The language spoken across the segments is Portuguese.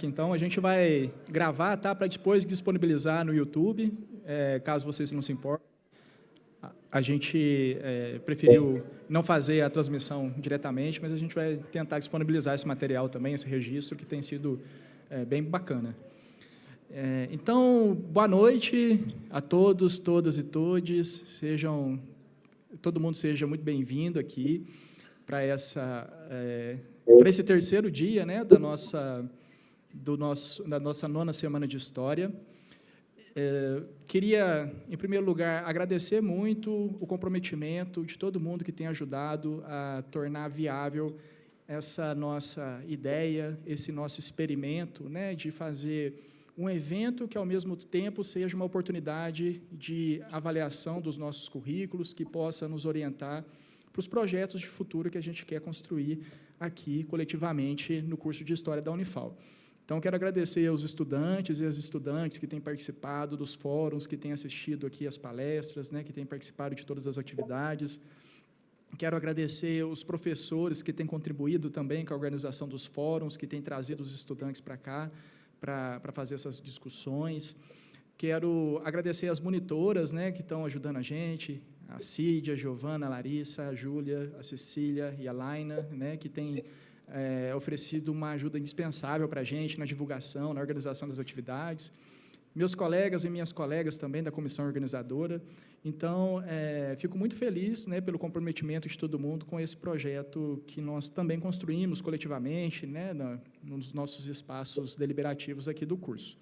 Então, a gente vai gravar, tá, para depois disponibilizar no YouTube, caso vocês não se importem. A gente preferiu não fazer a transmissão diretamente, mas a gente vai tentar disponibilizar esse material também, esse registro, que tem sido bem bacana. Então, boa noite a todos, todas e todes. Todo mundo seja muito bem-vindo aqui para esse terceiro dia, né, da nossa 9ª Semana de História. Queria, em primeiro lugar, agradecer muito o comprometimento de todo mundo que tem ajudado a tornar viável essa nossa ideia, esse nosso experimento, né, de fazer um evento que, ao mesmo tempo, seja uma oportunidade de avaliação dos nossos currículos, que possa nos orientar para os projetos de futuro que a gente quer construir aqui, coletivamente, no curso de História da Unifal. Então, quero agradecer aos estudantes e às estudantes que têm participado dos fóruns, que têm assistido aqui às palestras, né, que têm participado de todas as atividades. Quero agradecer os professores que têm contribuído também com a organização dos fóruns, que têm trazido os estudantes para cá, para fazer essas discussões. Quero agradecer as monitoras, né, que estão ajudando a gente, a Cídia, a Giovana, a Larissa, a Júlia, a Cecília e a Laina, né, que têm oferecido uma ajuda indispensável para a gente na divulgação, na organização das atividades. Meus colegas e minhas colegas também da comissão organizadora. Então, fico muito feliz, né, pelo comprometimento de todo mundo com esse projeto que nós também construímos coletivamente, né, nos nossos espaços deliberativos aqui do curso.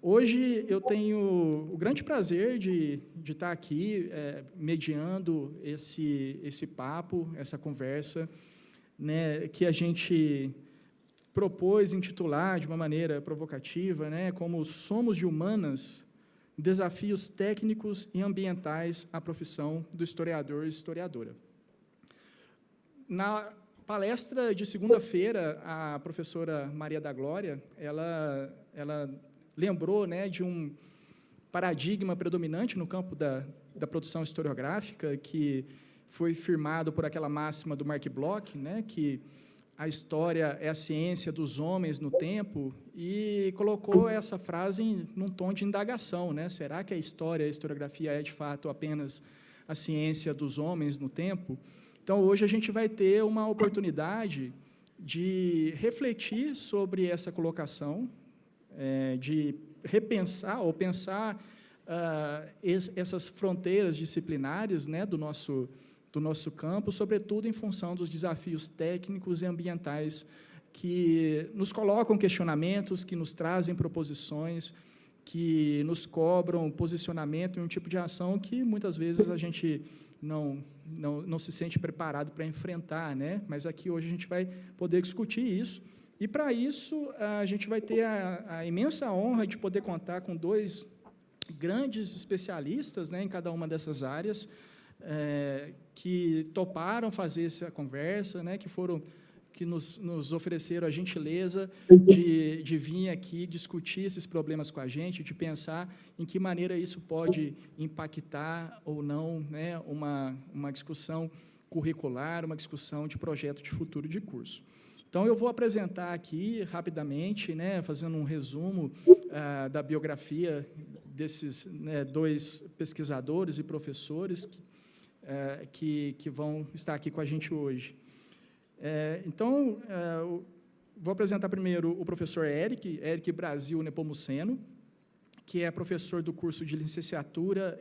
Hoje eu tenho o grande prazer de estar aqui mediando esse papo, essa conversa, né, que a gente propôs intitular de uma maneira provocativa, né, como Somos de Humanas, desafios técnicos e ambientais à profissão do historiador e historiadora. Na palestra de segunda-feira, a professora Maria da Glória, ela lembrou, né, de um paradigma predominante no campo da produção historiográfica, que foi firmado por aquela máxima do Mark Bloch, né, que a história é a ciência dos homens no tempo, e colocou essa frase num tom de indagação, né? Será que a história, a historiografia é, de fato, apenas a ciência dos homens no tempo? Então, hoje a gente vai ter uma oportunidade de refletir sobre essa colocação, de repensar ou pensar essas fronteiras disciplinares, né, do nosso campo, sobretudo em função dos desafios técnicos e ambientais que nos colocam questionamentos, que nos trazem proposições, que nos cobram posicionamento em um tipo de ação que, muitas vezes, a gente não se sente preparado para enfrentar, né? Mas aqui hoje a gente vai poder discutir isso, e, para isso, a gente vai ter a imensa honra de poder contar com dois grandes especialistas, né, em cada uma dessas áreas, que toparam fazer essa conversa, né, que nos ofereceram a gentileza de vir aqui discutir esses problemas com a gente, de pensar em que maneira isso pode impactar ou não, né, uma discussão curricular, uma discussão de projeto de futuro de curso. Então, eu vou apresentar aqui, rapidamente, né, fazendo um resumo da biografia desses, né, dois pesquisadores e professores que vão estar aqui com a gente hoje. Então, vou apresentar primeiro o professor Eric Brasil Nepomuceno, que é professor do curso de licenciatura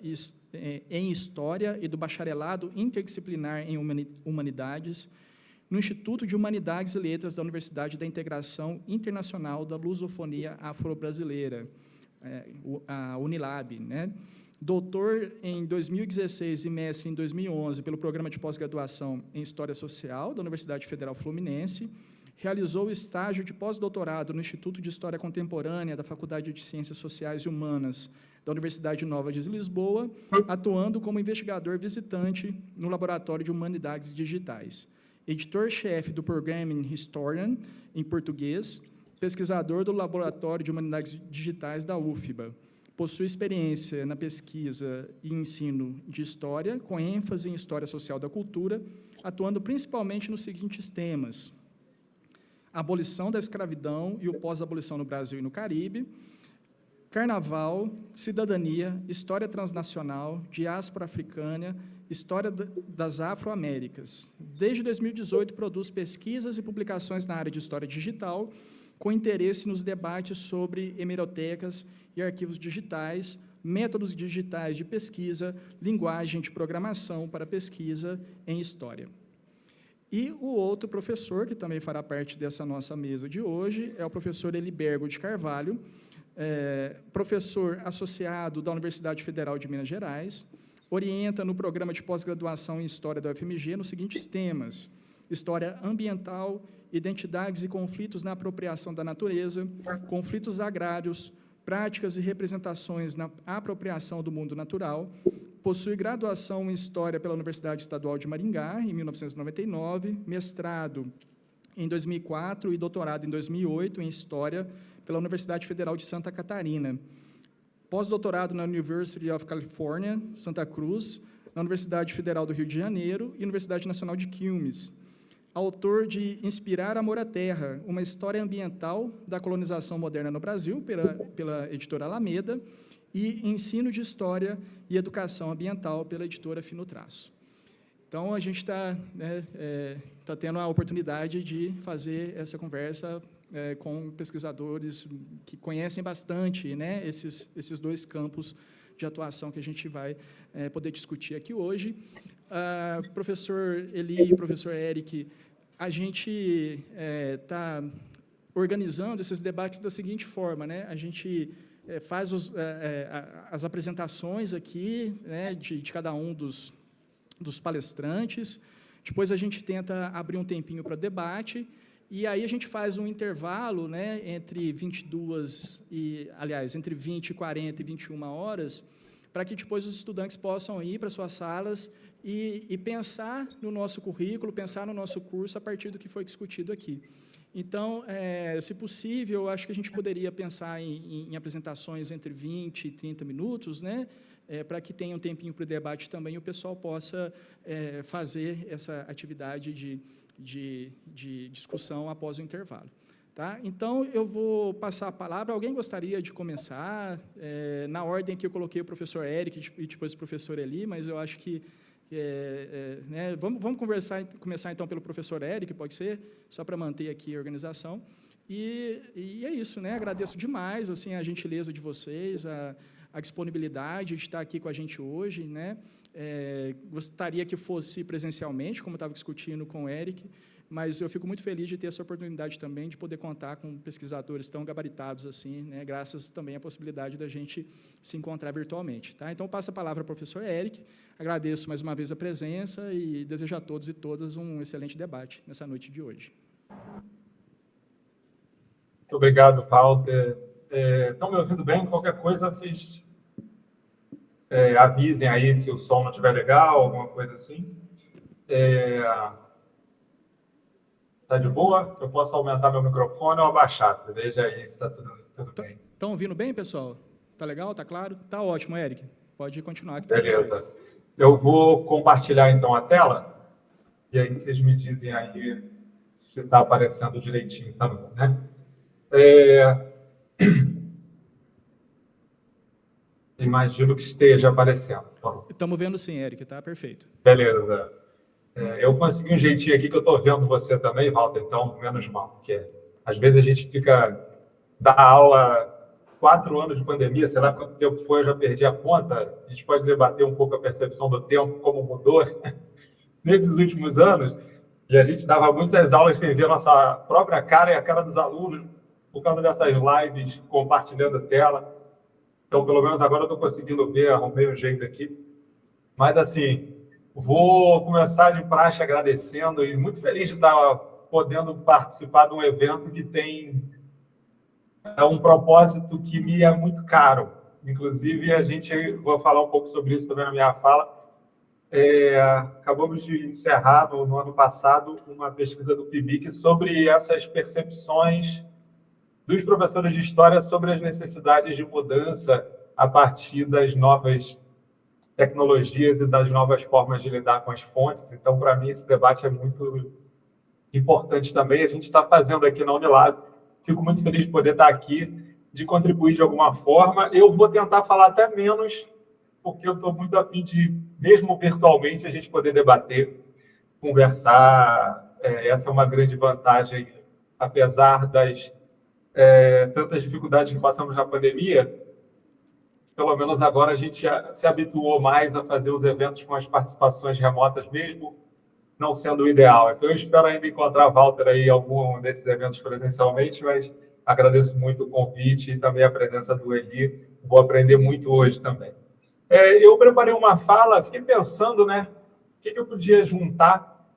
em História e do bacharelado interdisciplinar em Humanidades, no Instituto de Humanidades e Letras da Universidade da Integração Internacional da Lusofonia Afro-Brasileira, a Unilab, né? Doutor em 2016 e mestre em 2011 pelo Programa de Pós-Graduação em História Social da Universidade Federal Fluminense, realizou o estágio de pós-doutorado no Instituto de História Contemporânea da Faculdade de Ciências Sociais e Humanas da Universidade Nova de Lisboa, atuando como investigador visitante no Laboratório de Humanidades Digitais. Editor-chefe do Programming Historian, em português, pesquisador do Laboratório de Humanidades Digitais da UFBA. Possui experiência na pesquisa e ensino de História, com ênfase em História Social da Cultura, atuando principalmente nos seguintes temas: abolição da escravidão e o pós-abolição no Brasil e no Caribe, carnaval, cidadania, história transnacional, diáspora africana, história das Afro-Américas. Desde 2018, produz pesquisas e publicações na área de história digital, com interesse nos debates sobre hemerotecas e arquivos digitais, métodos digitais de pesquisa, linguagem de programação para pesquisa em história. E o outro professor, que também fará parte dessa nossa mesa de hoje, é o professor Elibergo de Carvalho, professor associado da Universidade Federal de Minas Gerais, orienta no programa de pós-graduação em História da UFMG nos seguintes temas: História ambiental, identidades e conflitos na apropriação da natureza, conflitos agrários, práticas e representações na apropriação do mundo natural. Possui graduação em História pela Universidade Estadual de Maringá, em 1999, mestrado em 2004 e doutorado em 2008 em História pela Universidade Federal de Santa Catarina. Pós-doutorado na University of California, Santa Cruz, na Universidade Federal do Rio de Janeiro e Universidade Nacional de Quilmes. Autor de Inspirar Amor à Terra, uma história ambiental da colonização moderna no Brasil, pela editora Alameda, e Ensino de História e Educação Ambiental, pela editora Fino Traço. Então, a gente está tendo a oportunidade de fazer essa conversa com pesquisadores que conhecem bastante, né, esses dois campos de atuação que a gente vai poder discutir aqui hoje. Professor Eli e professor Eric, a gente está organizando esses debates da seguinte forma, né? A gente faz as apresentações aqui, né, de cada um dos palestrantes, depois a gente tenta abrir um tempinho para debate, e aí a gente faz um intervalo, né, entre 20 e 40 e 21 horas, para que depois os estudantes possam ir para suas salas e pensar no nosso currículo, pensar no nosso curso a partir do que foi discutido aqui. Então, se possível, eu acho que a gente poderia pensar em apresentações entre 20 e 30 minutos, né, para que tenha um tempinho para o debate também e o pessoal possa fazer essa atividade de discussão após o intervalo. Tá? Então, eu vou passar a palavra. Alguém gostaria de começar? Na ordem que eu coloquei o professor Eric e depois o professor Eli, mas eu acho que né, vamos começar, então, pelo professor Eric, pode ser? Só para manter aqui a organização. E é isso, né? Agradeço demais assim, a gentileza de vocês, a disponibilidade de estar aqui com a gente hoje, né? Gostaria que fosse presencialmente, como eu estava discutindo com o Eric, mas eu fico muito feliz de ter essa oportunidade também de poder contar com pesquisadores tão gabaritados assim, né, graças também à possibilidade da gente se encontrar virtualmente. Tá? Então, passo a palavra ao professor Eric, agradeço mais uma vez a presença e desejo a todos e todas um excelente debate nessa noite de hoje. Muito obrigado, Walter. Estão me ouvindo bem? Qualquer coisa, vocês avisem aí se o som não estiver legal, alguma coisa assim. Está de boa? Eu posso aumentar meu microfone ou abaixar? Você veja aí se está tudo bem. Estão ouvindo bem, pessoal? Está legal? Está claro? Está ótimo, Eric. Pode continuar. Que tá beleza. Perfeito. Eu vou compartilhar, então, a tela, e aí vocês me dizem aí se está aparecendo direitinho também, né? Imagino que esteja aparecendo. Estamos vendo sim, Eric, está perfeito. Beleza. Eu consegui um jeitinho aqui que eu estou vendo você também, Walter, então, menos mal, porque às vezes a gente fica da aula 4 anos de pandemia, sei lá quanto tempo foi, eu já perdi a conta. A gente pode debater um pouco a percepção do tempo, como mudou nesses últimos anos, e a gente dava muitas aulas sem ver a nossa própria cara e a cara dos alunos, por causa dessas lives, compartilhando a tela. Então, pelo menos agora eu estou conseguindo ver, arrumei um jeito aqui. Mas, assim, vou começar de praxe agradecendo e muito feliz de estar podendo participar de um evento que tem um propósito que me é muito caro. Inclusive, vou falar um pouco sobre isso também na minha fala. Acabamos de encerrar, no ano passado, uma pesquisa do PIBIC sobre essas percepções dos professores de História sobre as necessidades de mudança a partir das novas tecnologias e das novas formas de lidar com as fontes. Então, para mim, esse debate é muito importantes também. A gente está fazendo aqui na Unilab. Fico muito feliz de poder estar aqui, de contribuir de alguma forma. Eu vou tentar falar até menos, porque eu estou muito afim de, mesmo virtualmente, a gente poder debater, conversar. Essa é uma grande vantagem, apesar das tantas dificuldades que passamos na pandemia. Pelo menos agora a gente já se habituou mais a fazer os eventos com as participações remotas, mesmo não sendo o ideal. Então, eu espero ainda encontrar Walter aí em algum desses eventos presencialmente, mas agradeço muito o convite e também a presença do Eli. Vou aprender muito hoje também. Eu preparei uma fala, fiquei pensando, né, o que eu podia juntar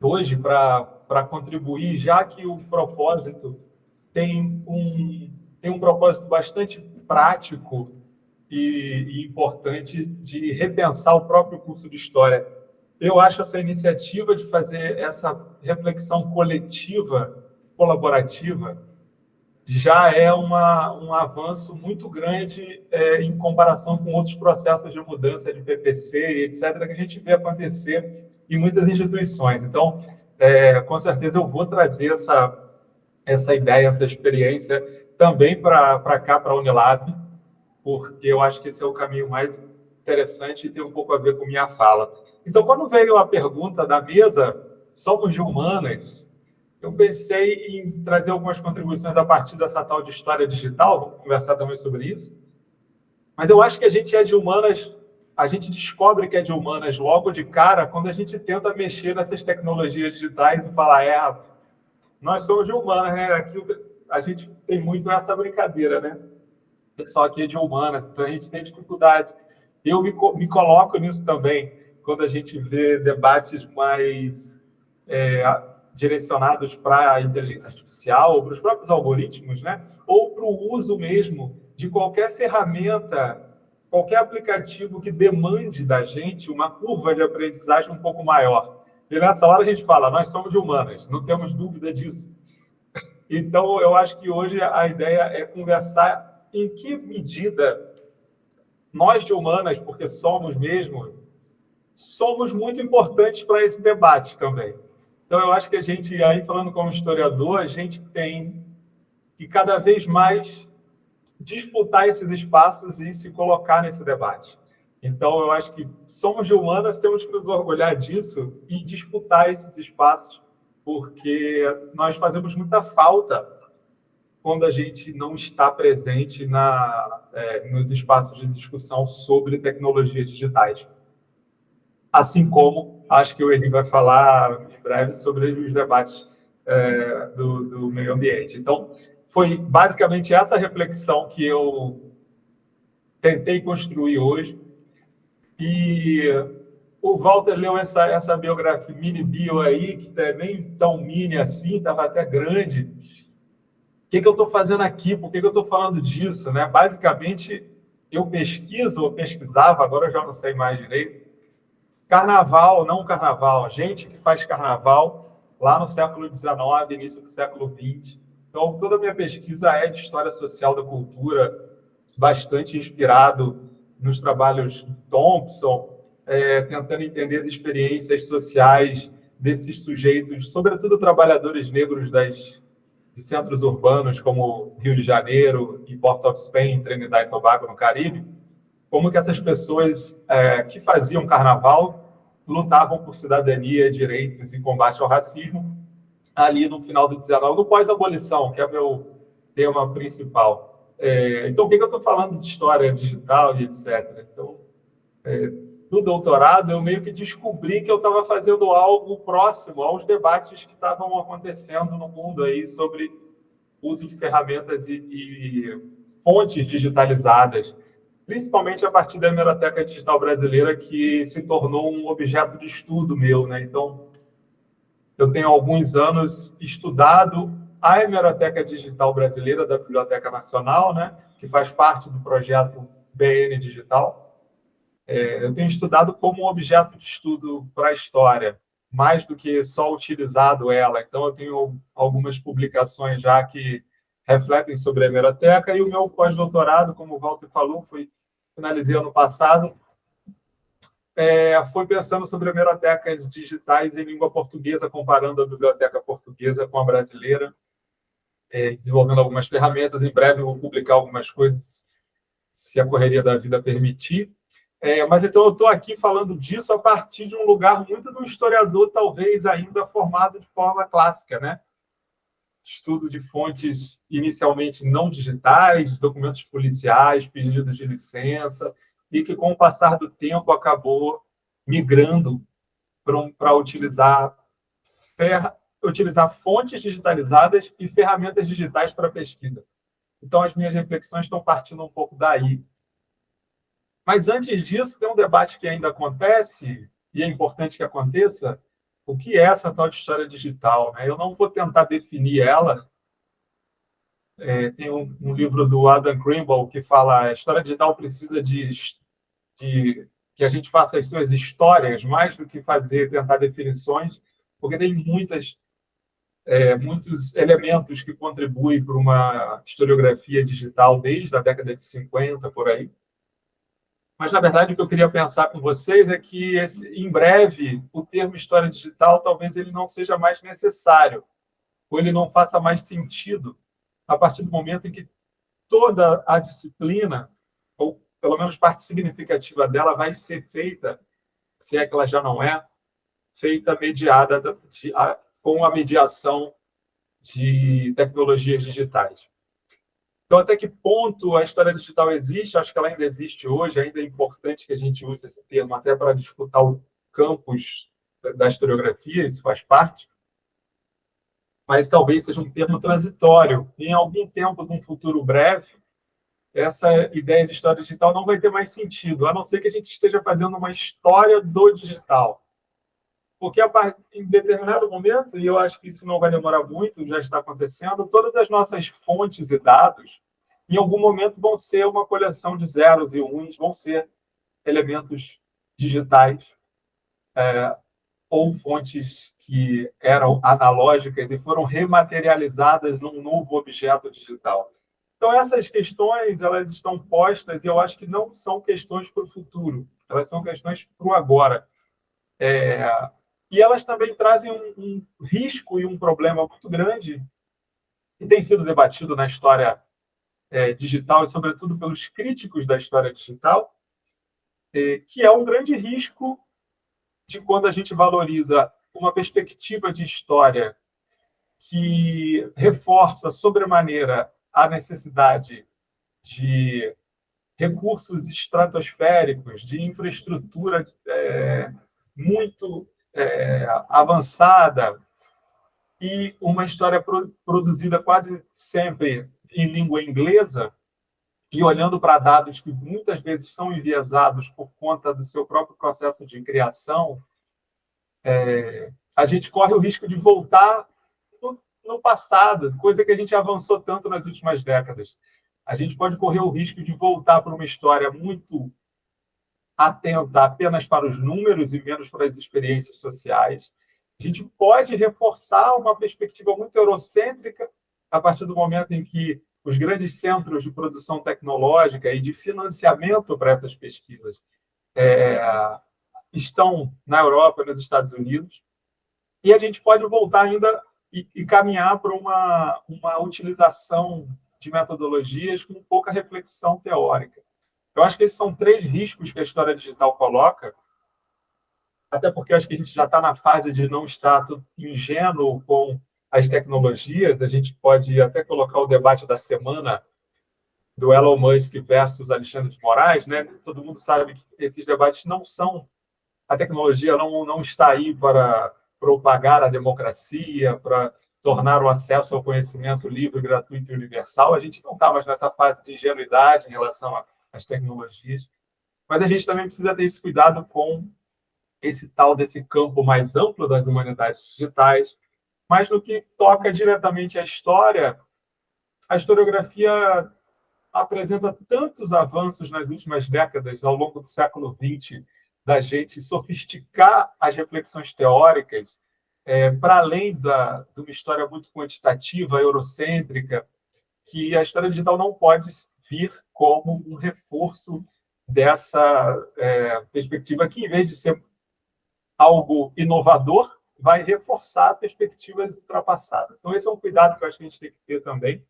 hoje para contribuir, já que o propósito tem um propósito bastante prático e importante de repensar o próprio curso de História. Eu acho essa iniciativa de fazer essa reflexão coletiva, colaborativa, já é um avanço muito grande em comparação com outros processos de mudança de PPC e etc., que a gente vê acontecer em muitas instituições. Então, com certeza, eu vou trazer essa ideia, essa experiência também para cá, para a Unilab, porque eu acho que esse é o caminho mais interessante e tem um pouco a ver com minha fala. Então, quando veio a pergunta da mesa, somos de humanas, eu pensei em trazer algumas contribuições a partir dessa tal de história digital, vamos conversar também sobre isso. Mas eu acho que a gente é de humanas, a gente descobre que é de humanas logo de cara quando a gente tenta mexer nessas tecnologias digitais e falar, nós somos de humanas, né? Aqui a gente tem muito essa brincadeira, né? O pessoal aqui é de humanas, então a gente tem dificuldade. Eu me coloco nisso também, quando a gente vê debates mais direcionados para a inteligência artificial, ou para os próprios algoritmos, né? Ou para o uso mesmo de qualquer ferramenta, qualquer aplicativo que demande da gente uma curva de aprendizagem um pouco maior. E nessa hora a gente fala, nós somos de humanas, não temos dúvida disso. Então, eu acho que hoje a ideia é conversar em que medida nós de humanas, porque somos mesmo, somos muito importantes para esse debate também. Então, eu acho que a gente, aí falando como historiador, a gente tem que cada vez mais disputar esses espaços e se colocar nesse debate. Então, eu acho que somos de humanas, temos que nos orgulhar disso e disputar esses espaços, porque nós fazemos muita falta quando a gente não está presente nos espaços de discussão sobre tecnologias digitais. Assim como acho que o Eli vai falar em breve sobre os debates do meio ambiente. Então, foi basicamente essa reflexão que eu tentei construir hoje. E o Walter leu essa biografia, mini bio aí, que não é nem tão mini assim, estava até grande. O que eu estou fazendo aqui? Por que eu estou falando disso? Né? Basicamente, eu pesquisava, agora eu já não sei mais direito, carnaval, não carnaval, gente que faz carnaval lá no século XIX, início do século XX. Então, toda a minha pesquisa é de história social da cultura, bastante inspirado nos trabalhos de Thompson, tentando entender as experiências sociais desses sujeitos, sobretudo trabalhadores negros de centros urbanos como Rio de Janeiro e Port of Spain, Trinidad e Tobago, no Caribe, como que essas pessoas que faziam carnaval lutavam por cidadania, direitos e combate ao racismo ali no final do 19, no pós-abolição, que é o meu tema principal. Então, o que eu estou falando de história digital e etc.? Então, no doutorado, eu meio que descobri que eu estava fazendo algo próximo aos debates que estavam acontecendo no mundo aí sobre uso de ferramentas e fontes digitalizadas, principalmente a partir da Hemeroteca Digital Brasileira, que se tornou um objeto de estudo meu, né? Então, eu tenho alguns anos estudado a Hemeroteca Digital Brasileira da Biblioteca Nacional, né? Que faz parte do projeto BN Digital. Eu tenho estudado como objeto de estudo para a história, mais do que só utilizado ela. Então, eu tenho algumas publicações já que refletem sobre a hemeroteca, e o meu pós-doutorado, como o Walter falou, finalizei ano passado, foi pensando sobre bibliotecas digitais em língua portuguesa, comparando a biblioteca portuguesa com a brasileira, desenvolvendo algumas ferramentas. Em breve eu vou publicar algumas coisas, se a correria da vida permitir. Mas então eu estou aqui falando disso a partir de um lugar muito de um historiador, talvez ainda formado de forma clássica, né? Estudo de fontes inicialmente não digitais, documentos policiais, pedidos de licença, e que, com o passar do tempo, acabou migrando para utilizar fontes digitalizadas e ferramentas digitais para pesquisa. Então, as minhas reflexões estão partindo um pouco daí. Mas, antes disso, tem um debate que ainda acontece, e é importante que aconteça, o que é essa tal de história digital, né? Eu não vou tentar definir ela. Tem um livro do Adam Greenbaum que fala: a história digital precisa de que a gente faça as suas histórias, mais do que tentar definições, porque tem muitos elementos que contribuem para uma historiografia digital desde a década de 50, por aí. Mas, na verdade, o que eu queria pensar com vocês é que, em breve, o termo história digital talvez ele não seja mais necessário, ou ele não faça mais sentido a partir do momento em que toda a disciplina, ou pelo menos parte significativa dela, vai ser feita, se é que ela já não é, feita mediada com a mediação de tecnologias digitais. Então, até que ponto a história digital existe? Acho que ela ainda existe hoje, ainda é importante que a gente use esse termo até para disputar o campus da historiografia, isso faz parte, mas talvez seja um termo transitório. Em algum tempo, num futuro breve, essa ideia de história digital não vai ter mais sentido, a não ser que a gente esteja fazendo uma história do digital. Porque em determinado momento, e eu acho que isso não vai demorar muito, já está acontecendo, todas as nossas fontes e dados, em algum momento, vão ser uma coleção de zeros e uns, vão ser elementos digitais, ou fontes que eram analógicas e foram rematerializadas num novo objeto digital. Então, essas questões elas estão postas e eu acho que não são questões para o futuro, elas são questões para o agora. E elas também trazem um risco e um problema muito grande que tem sido debatido na história digital e, sobretudo, pelos críticos da história digital, que é um grande risco de quando a gente valoriza uma perspectiva de história que reforça sobremaneira a necessidade de recursos estratosféricos, de infraestrutura muito avançada e uma história produzida quase sempre em língua inglesa e olhando para dados que muitas vezes são enviesados por conta do seu próprio processo de criação, a gente corre o risco de voltar no passado, coisa que a gente avançou tanto nas últimas décadas. A gente pode correr o risco de voltar para uma história muito atenta apenas para os números e menos para as experiências sociais. A gente pode reforçar uma perspectiva muito eurocêntrica a partir do momento em que os grandes centros de produção tecnológica e de financiamento para essas pesquisas estão na Europa e nos Estados Unidos. E a gente pode voltar ainda e caminhar para uma utilização de metodologias com pouca reflexão teórica. Eu acho que esses são 3 riscos que a história digital coloca, até porque acho que a gente já está na fase de não estar ingênuo com as tecnologias. A gente pode até colocar o debate da semana do Elon Musk versus Alexandre de Moraes, né? Todo mundo sabe que esses debates não são... A tecnologia não está aí para propagar a democracia, para tornar o acesso ao conhecimento livre, gratuito e universal. A gente não está mais nessa fase de ingenuidade em relação às tecnologias, mas a gente também precisa ter esse cuidado com desse campo mais amplo das humanidades digitais. Mas no que toca diretamente à história, a historiografia apresenta tantos avanços nas últimas décadas, ao longo do século XX, da gente sofisticar as reflexões teóricas para além de uma história muito quantitativa, eurocêntrica, que a história digital não pode vir como um reforço dessa perspectiva que, em vez de ser algo inovador, vai reforçar perspectivas ultrapassadas. Então, esse é um cuidado que eu acho que a gente tem que ter também.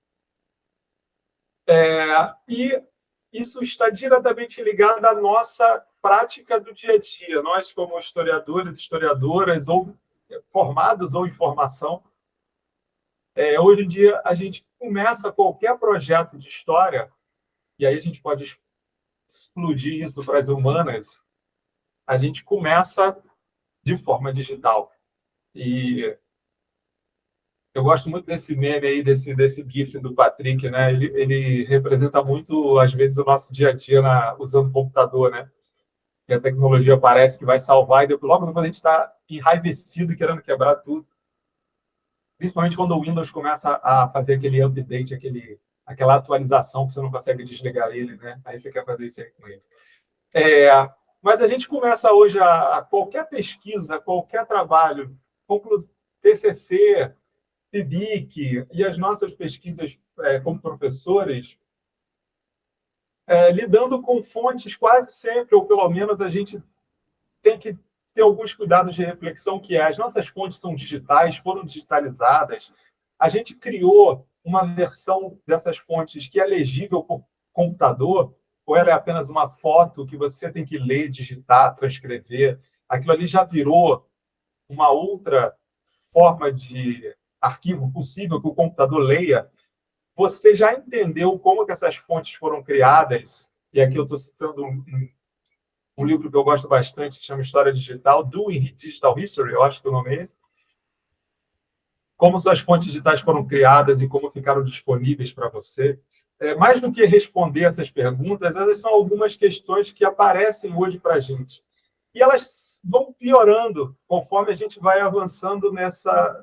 E isso está diretamente ligado à nossa prática do dia a dia. Nós, como historiadores, historiadoras, ou formados ou em formação, hoje em dia a gente começa qualquer projeto de história, e aí a gente pode explodir isso para as humanas, a gente começa de forma digital. E eu gosto muito desse meme aí, desse GIF do Patrick, né? Ele representa muito, às vezes, o nosso dia a dia usando o computador, né? E a tecnologia parece que vai salvar, e logo depois a gente está enraivecido e querendo quebrar tudo. Principalmente quando o Windows começa a fazer aquele update, aquela atualização que você não consegue desligar ele, né? Aí você quer fazer isso aí com ele. Mas a gente começa hoje a qualquer pesquisa, qualquer trabalho, TCC, PIBIC e as nossas pesquisas como professores, lidando com fontes quase sempre, ou pelo menos a gente tem que ter alguns cuidados de reflexão, que as nossas fontes são digitais, foram digitalizadas, a gente criou uma versão dessas fontes que é legível por computador, ou ela é apenas uma foto que você tem que ler, digitar, transcrever. Aquilo ali já virou uma outra forma de arquivo possível que o computador leia. Você já entendeu como que essas fontes foram criadas? E aqui eu estou citando um livro que eu gosto bastante, que chama História Digital, Doing Digital History, eu acho que o nome é esse. Como suas fontes digitais foram criadas e como ficaram disponíveis para você. Mais do que responder essas perguntas, essas são algumas questões que aparecem hoje para a gente. E elas vão piorando conforme a gente vai avançando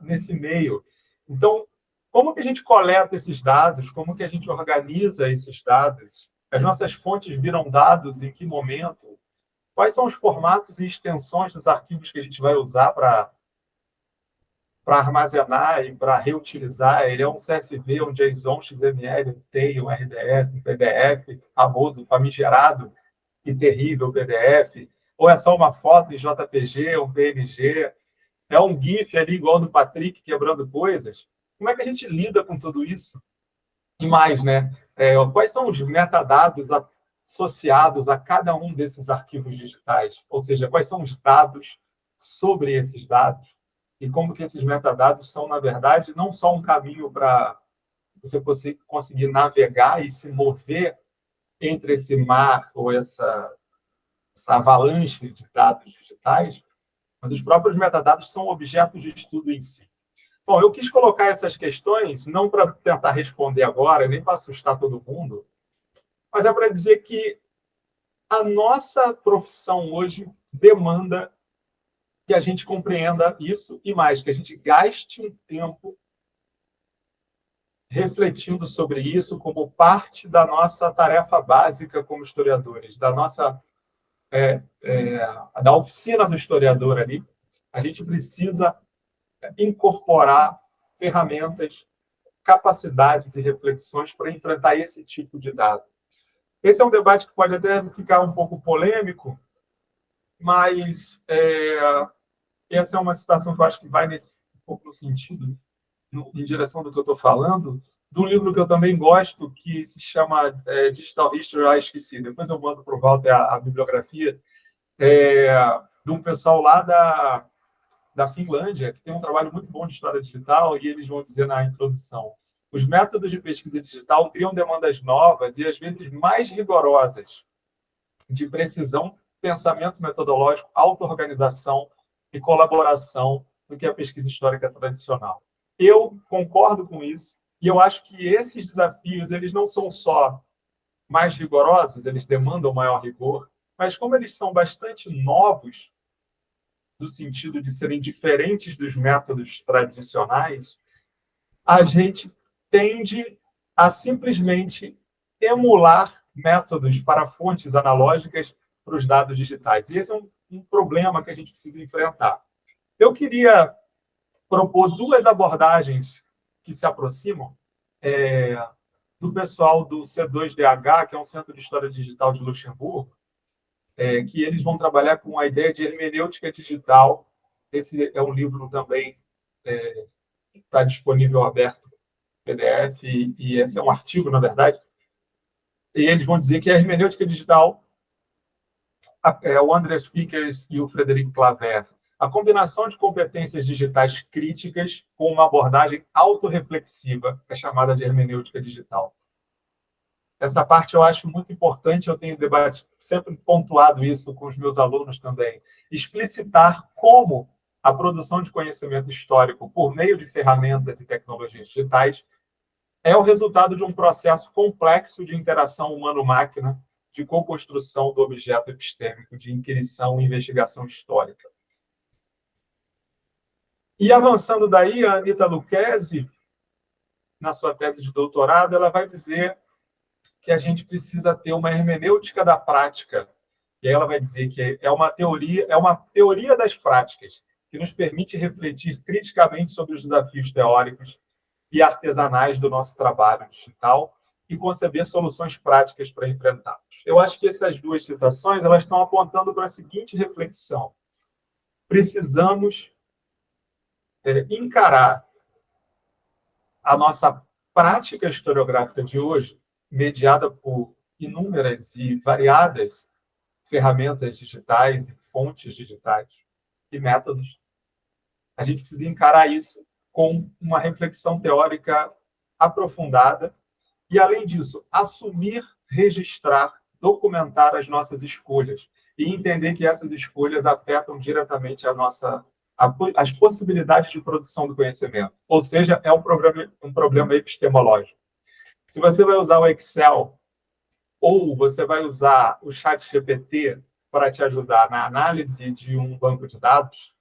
nesse meio. Então, como que a gente coleta esses dados? Como que a gente organiza esses dados? As nossas fontes viram dados em que momento? Quais são os formatos e extensões dos arquivos que a gente vai usar para armazenar e para reutilizar? Ele é um CSV, um JSON, XML, um TEI, um RDF, um PDF, famoso, famigerado e terrível PDF? Ou é só uma foto em JPG, um PNG? É um GIF ali igual do Patrick quebrando coisas? Como é que a gente lida com tudo isso? E mais, né? Quais são os metadados associados a cada um desses arquivos digitais? Ou seja, quais são os dados sobre esses dados? E como que esses metadados são, na verdade, não só um caminho para você conseguir navegar e se mover entre esse mar ou essa avalanche de dados digitais, mas os próprios metadados são objetos de estudo em si. Bom, eu quis colocar essas questões não para tentar responder agora, nem para assustar todo mundo, mas é para dizer que a nossa profissão hoje demanda que a gente compreenda isso e mais, que a gente gaste um tempo refletindo sobre isso como parte da nossa tarefa básica como historiadores, da oficina do historiador ali. A gente precisa incorporar ferramentas, capacidades e reflexões para enfrentar esse tipo de dado. Esse é um debate que pode até ficar um pouco polêmico, mas essa é uma citação que eu acho que vai um pouco no sentido, em direção do que eu estou falando, de um livro que eu também gosto, que se chama Digital History, acho esqueci. Depois eu mando para o Walter a bibliografia, de um pessoal lá da Finlândia, que tem um trabalho muito bom de história digital, e eles vão dizer na introdução: os métodos de pesquisa digital criam demandas novas e, às vezes, mais rigorosas de precisão, pensamento metodológico, auto-organização e colaboração do que a pesquisa histórica tradicional. Eu concordo com isso, e eu acho que esses desafios eles não são só mais rigorosos, eles demandam maior rigor, mas como eles são bastante novos, no sentido de serem diferentes dos métodos tradicionais, a gente tende a simplesmente emular métodos para fontes analógicas para os dados digitais. E esse é um problema que a gente precisa enfrentar. Eu queria propor duas abordagens que se aproximam do pessoal do C2DH, que é um Centro de História Digital de Luxemburgo, que eles vão trabalhar com a ideia de hermenêutica digital. Esse é um livro também que está disponível aberto no PDF, e esse é um artigo, na verdade. E eles vão dizer que a hermenêutica digital o Andreas Fickers e o Frederic Claver, a combinação de competências digitais críticas com uma abordagem autorreflexiva é chamada de hermenêutica digital. Essa parte eu acho muito importante, eu tenho sempre pontuado isso com os meus alunos também. Explicitar como a produção de conhecimento histórico por meio de ferramentas e tecnologias digitais é o resultado de um processo complexo de interação humano-máquina, de co-construção do objeto epistêmico, de inquirição e investigação histórica. E avançando daí, a Anita Lucchesi, na sua tese de doutorado, ela vai dizer que a gente precisa ter uma hermenêutica da prática. E aí ela vai dizer que é uma teoria das práticas, que nos permite refletir criticamente sobre os desafios teóricos e artesanais do nosso trabalho digital e conceber soluções práticas para enfrentá-los. Eu acho que essas duas citações elas estão apontando para a seguinte reflexão. Precisamos encarar a nossa prática historiográfica de hoje, mediada por inúmeras e variadas ferramentas digitais e fontes digitais e métodos. A gente precisa encarar isso com uma reflexão teórica aprofundada e, além disso, assumir, registrar, documentar as nossas escolhas e entender que essas escolhas afetam diretamente as possibilidades de produção do conhecimento. Ou seja, é um problema epistemológico. Se você vai usar o Excel ou você vai usar o ChatGPT para te ajudar na análise de um banco de dados,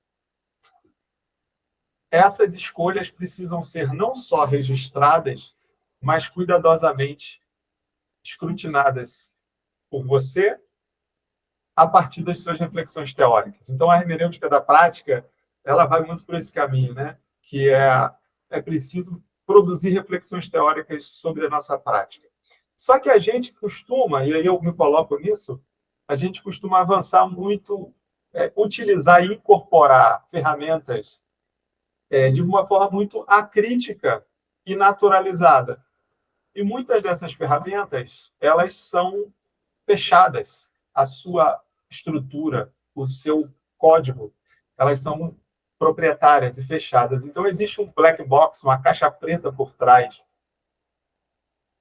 essas escolhas precisam ser não só registradas, mas cuidadosamente escrutinadas por você a partir das suas reflexões teóricas. Então, a hermenêutica da prática ela vai muito por esse caminho, né? Que é preciso produzir reflexões teóricas sobre a nossa prática. Só que a gente costuma, e aí eu me coloco nisso, a gente costuma avançar muito, utilizar e incorporar ferramentas de uma forma muito acrítica e naturalizada. E muitas dessas ferramentas, elas são fechadas. A sua estrutura, o seu código, elas são proprietárias e fechadas. Então, existe um black box, uma caixa preta por trás.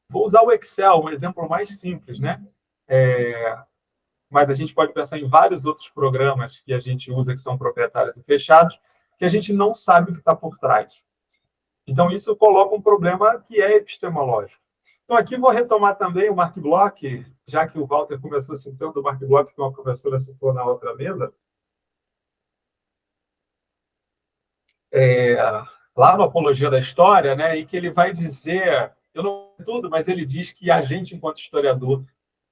Vou usar o Excel, um exemplo mais simples, né? Mas a gente pode pensar em vários outros programas que a gente usa que são proprietários e fechados, que a gente não sabe o que está por trás. Então, isso coloca um problema que é epistemológico. Então, aqui vou retomar também o Mark Bloch, já que o Walter começou citando o Mark Bloch, que uma professora citou na outra mesa. Lá no Apologia da História, né, em que ele vai dizer, eu não sei tudo, mas ele diz que a gente, enquanto historiador,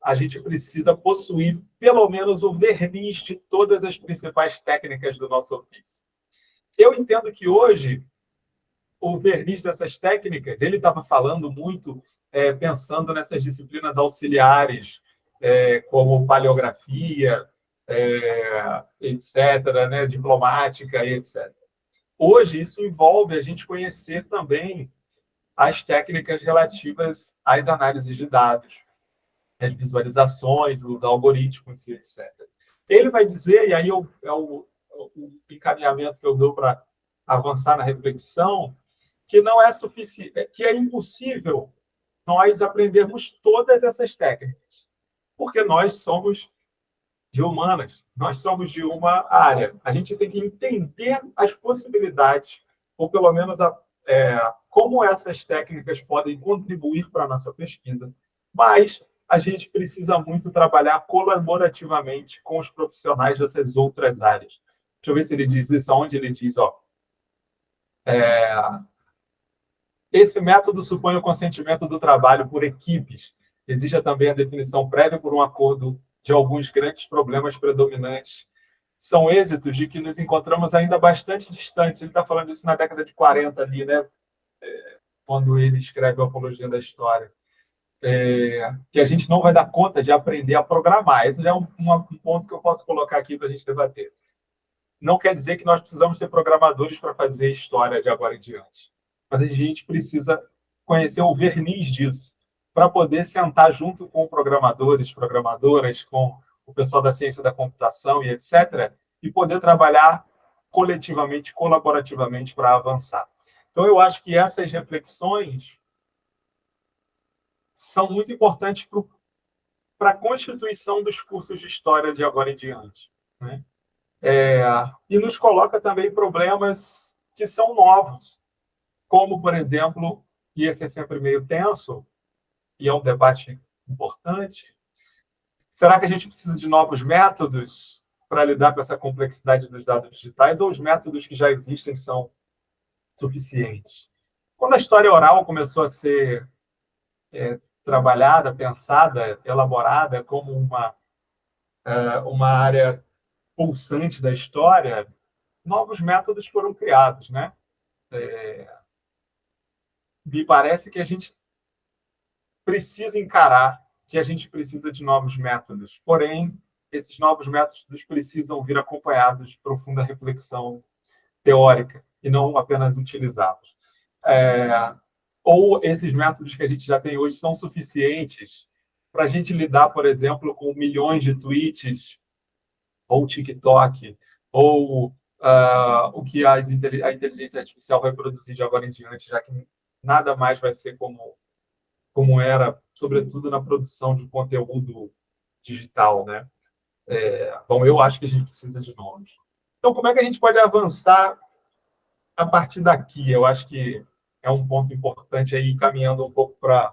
a gente precisa possuir pelo menos o verniz de todas as principais técnicas do nosso ofício. Eu entendo que hoje o verniz dessas técnicas, ele estava falando muito, pensando nessas disciplinas auxiliares, como paleografia, etc., né, diplomática e etc. Hoje, isso envolve a gente conhecer também as técnicas relativas às análises de dados, as visualizações, os algoritmos, etc. Ele vai dizer, e aí é o encaminhamento que eu dou para avançar na reflexão, que não é suficiente, que é impossível nós aprendermos todas essas técnicas, porque nós somos de humanas, nós somos de uma área. A gente tem que entender as possibilidades, ou pelo menos como essas técnicas podem contribuir para a nossa pesquisa, mas a gente precisa muito trabalhar colaborativamente com os profissionais dessas outras áreas. Deixa eu ver se ele diz isso, onde ele diz, esse método supõe o consentimento do trabalho por equipes. Exige também a definição prévia por um acordo de alguns grandes problemas predominantes. São êxitos de que nos encontramos ainda bastante distantes. Ele está falando isso na década de 40 ali, né? Quando ele escreve a Apologia da História. que a gente não vai dar conta de aprender a programar. Esse já é um ponto que eu posso colocar aqui para a gente debater. Não quer dizer que nós precisamos ser programadores para fazer história de agora em diante. Mas a gente precisa conhecer o verniz disso, para poder sentar junto com programadores, programadoras, com o pessoal da ciência da computação e etc., e poder trabalhar coletivamente, colaborativamente para avançar. Então, eu acho que essas reflexões são muito importantes para a constituição dos cursos de história de agora em diante, né? E nos coloca também problemas que são novos, como, por exemplo, e esse é sempre meio tenso, e é um debate importante, será que a gente precisa de novos métodos para lidar com essa complexidade dos dados digitais, ou os métodos que já existem são suficientes? Quando a história oral começou a ser trabalhada, pensada, elaborada como uma área pulsante da história, novos métodos foram criados, né? Me parece que a gente precisa encarar que a gente precisa de novos métodos. Porém, esses novos métodos precisam vir acompanhados de profunda reflexão teórica e não apenas utilizá-los. Ou esses métodos que a gente já tem hoje são suficientes para a gente lidar, por exemplo, com milhões de tweets, ou TikTok, ou o que a inteligência artificial vai produzir de agora em diante, já que nada mais vai ser como era, sobretudo na produção de conteúdo digital, né? Bom, eu acho que a gente precisa de novos. Então, como é que a gente pode avançar a partir daqui? Eu acho que é um ponto importante aí, caminhando um pouco para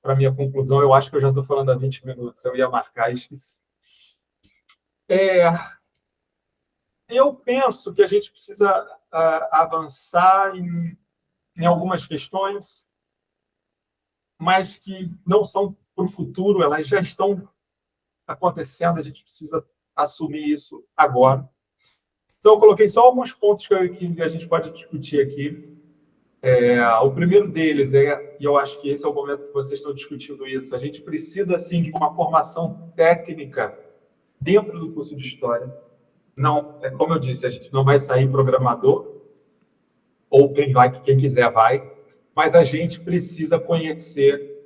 a minha conclusão. Eu acho que eu já estou falando há 20 minutos, eu ia marcar e esqueci. Eu penso que a gente precisa avançar em algumas questões, mas que não são para o futuro, elas já estão acontecendo, a gente precisa assumir isso agora. Então, eu coloquei só alguns pontos que a gente pode discutir aqui. O primeiro deles e eu acho que esse é o momento que vocês estão discutindo isso, a gente precisa, sim, de uma formação técnica dentro do curso de História. Não, como eu disse, a gente não vai sair programador, ou quem quiser vai, mas a gente precisa conhecer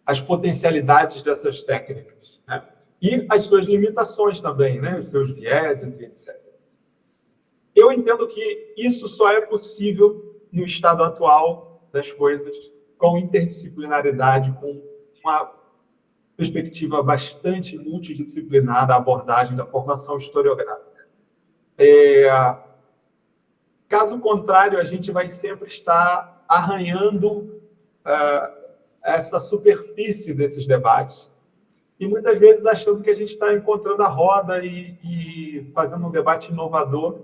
as potencialidades dessas técnicas, né? E as suas limitações também, né? Os seus vieses e etc. Eu entendo que isso só é possível no estado atual das coisas, com interdisciplinaridade, com uma perspectiva bastante multidisciplinar da abordagem da formação historiográfica. Caso contrário, a gente vai sempre estar arranhando essa superfície desses debates e muitas vezes achando que a gente está encontrando a roda e fazendo um debate inovador,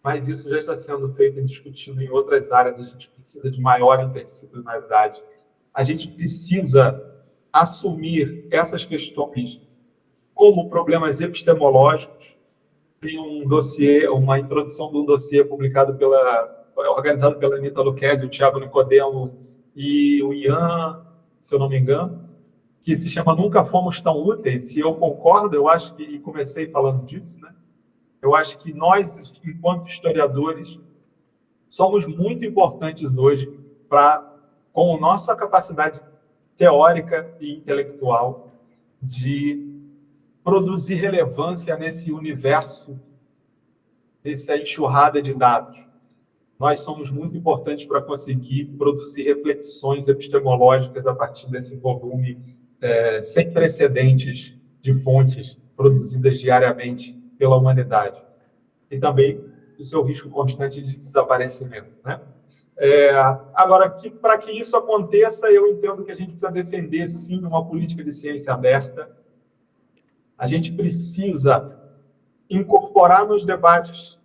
mas isso já está sendo feito e discutido em outras áreas. A gente precisa de maior interdisciplinaridade. A gente precisa assumir essas questões como problemas epistemológicos. Tem um dossiê, uma introdução de um dossiê organizado pela Anita Lucchesi, o Thiago Nicodemo e o Ian, se eu não me engano, que se chama Nunca Fomos Tão Úteis, e eu concordo, eu acho que, e comecei falando disso, né? Eu acho que nós, enquanto historiadores, somos muito importantes hoje com a nossa capacidade teórica e intelectual de produzir relevância nesse universo, dessa enxurrada de dados. Nós somos muito importantes para conseguir produzir reflexões epistemológicas a partir desse volume sem precedentes de fontes produzidas diariamente pela humanidade. E também o seu risco constante de desaparecimento, né? Agora, para que isso aconteça, eu entendo que a gente precisa defender, sim, uma política de ciência aberta. A gente precisa incorporar nos debates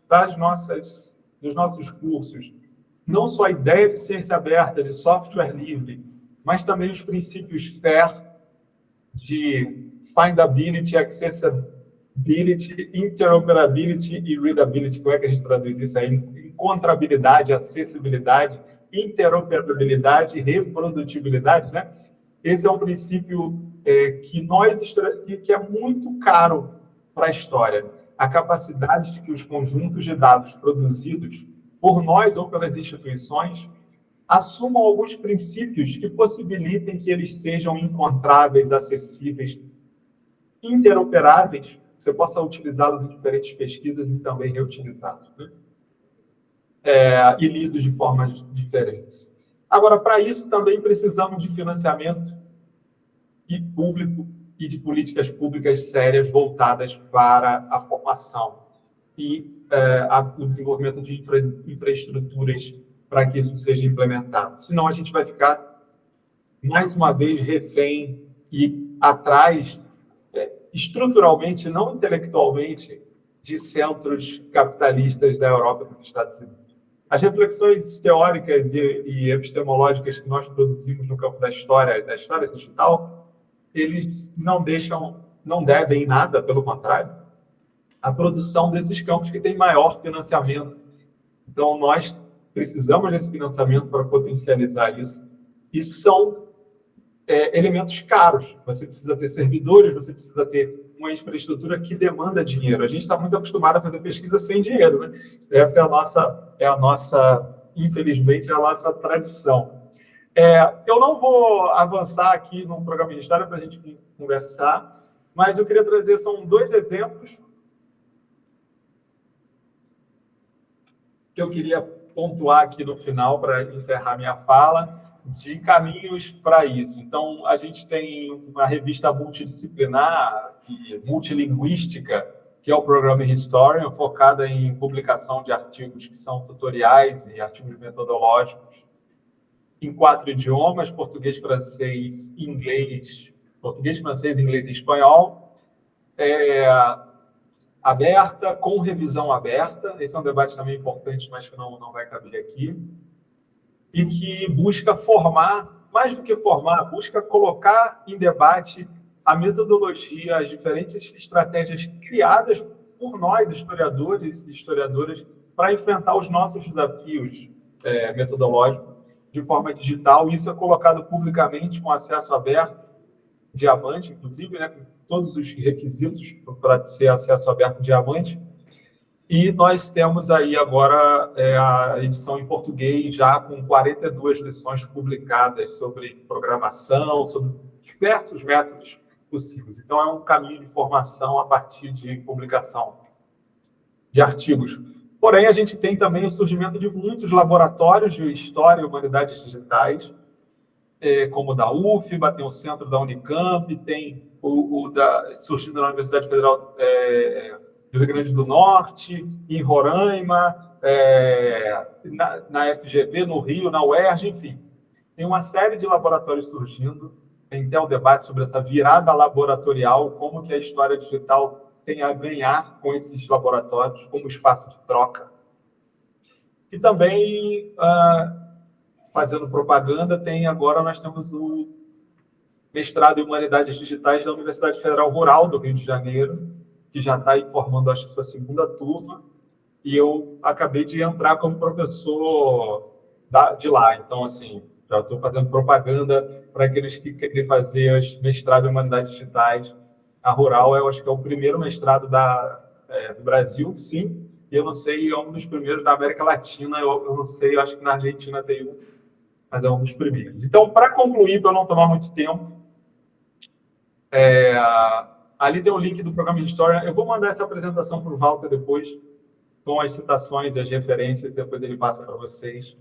dos nossos cursos não só a ideia de ciência aberta, de software livre, mas também os princípios FAIR, de findability, accessibility, interoperability e readability. Como é que a gente traduz isso aí? Encontrabilidade, acessibilidade interoperabilidade e reprodutibilidade, né? Esse é um princípio que é muito caro para a história. A capacidade de que os conjuntos de dados produzidos por nós ou pelas instituições assumam alguns princípios que possibilitem que eles sejam encontráveis, acessíveis, interoperáveis, que você possa utilizá-los em diferentes pesquisas e também reutilizá-los, né? E lidos de formas diferentes. Agora, para isso, também precisamos de financiamento público e de políticas públicas sérias voltadas para a formação e o desenvolvimento de infraestruturas para que isso seja implementado. Senão, a gente vai ficar, mais uma vez, refém e atrás, estruturalmente, não intelectualmente, de centros capitalistas da Europa e dos Estados Unidos. As reflexões teóricas e epistemológicas que nós produzimos no campo da história digital, eles não devem nada, pelo contrário, à produção desses campos que têm maior financiamento. Então, nós precisamos desse financiamento para potencializar isso. E são elementos caros. Você precisa ter servidores, você precisa ter uma infraestrutura que demanda dinheiro. A gente está muito acostumado a fazer pesquisa sem dinheiro, né? Essa é a nossa, infelizmente, é a nossa tradição. Eu não vou avançar aqui no programa de história para a gente conversar, mas eu queria trazer, são 2 exemplos que eu queria pontuar aqui no final para encerrar minha fala, de caminhos para isso. Então, a gente tem uma revista multidisciplinar e multilinguística, que é o Programming Historian, focada em publicação de artigos que são tutoriais e artigos metodológicos em 4 idiomas, português, francês, inglês, e espanhol, aberta, com revisão aberta. Esse é um debate também importante, mas que não vai caber aqui. E que busca formar, mais do que formar, busca colocar em debate a metodologia, as diferentes estratégias criadas por nós, historiadores e historiadoras, para enfrentar os nossos desafios metodológicos de forma digital. Isso é colocado publicamente com acesso aberto, diamante, inclusive, né, com todos os requisitos para ser acesso aberto diamante. E nós temos aí agora a edição em português, já com 42 lições publicadas sobre programação, sobre diversos métodos possíveis. Então, é um caminho de formação a partir de publicação de artigos. Porém, a gente tem também o surgimento de muitos laboratórios de história e humanidades digitais, como o da UFBA, tem o centro da Unicamp, tem surgindo na Universidade Federal do Rio Grande do Norte, em Roraima, na FGV, no Rio, na UERJ, enfim. Tem uma série de laboratórios surgindo, tem até o debate sobre essa virada laboratorial, como que a história digital tem a ganhar com esses laboratórios, como espaço de troca. E também, fazendo propaganda, nós temos o mestrado em Humanidades Digitais da Universidade Federal Rural do Rio de Janeiro, que já está aí formando, acho, sua 2ª turma, e eu acabei de entrar como professor de lá. Então, assim, já estou fazendo propaganda para aqueles que querem fazer mestrado em Humanidades Digitais. A Rural, eu acho que é o primeiro mestrado do Brasil, sim, e eu não sei, é um dos primeiros da América Latina, eu não sei, eu acho que na Argentina tem um, mas é um dos primeiros. Então, para concluir, para não tomar muito tempo, ali tem o link do programa de História. Eu vou mandar essa apresentação para o Walter depois, com as citações e as referências, depois ele passa para vocês.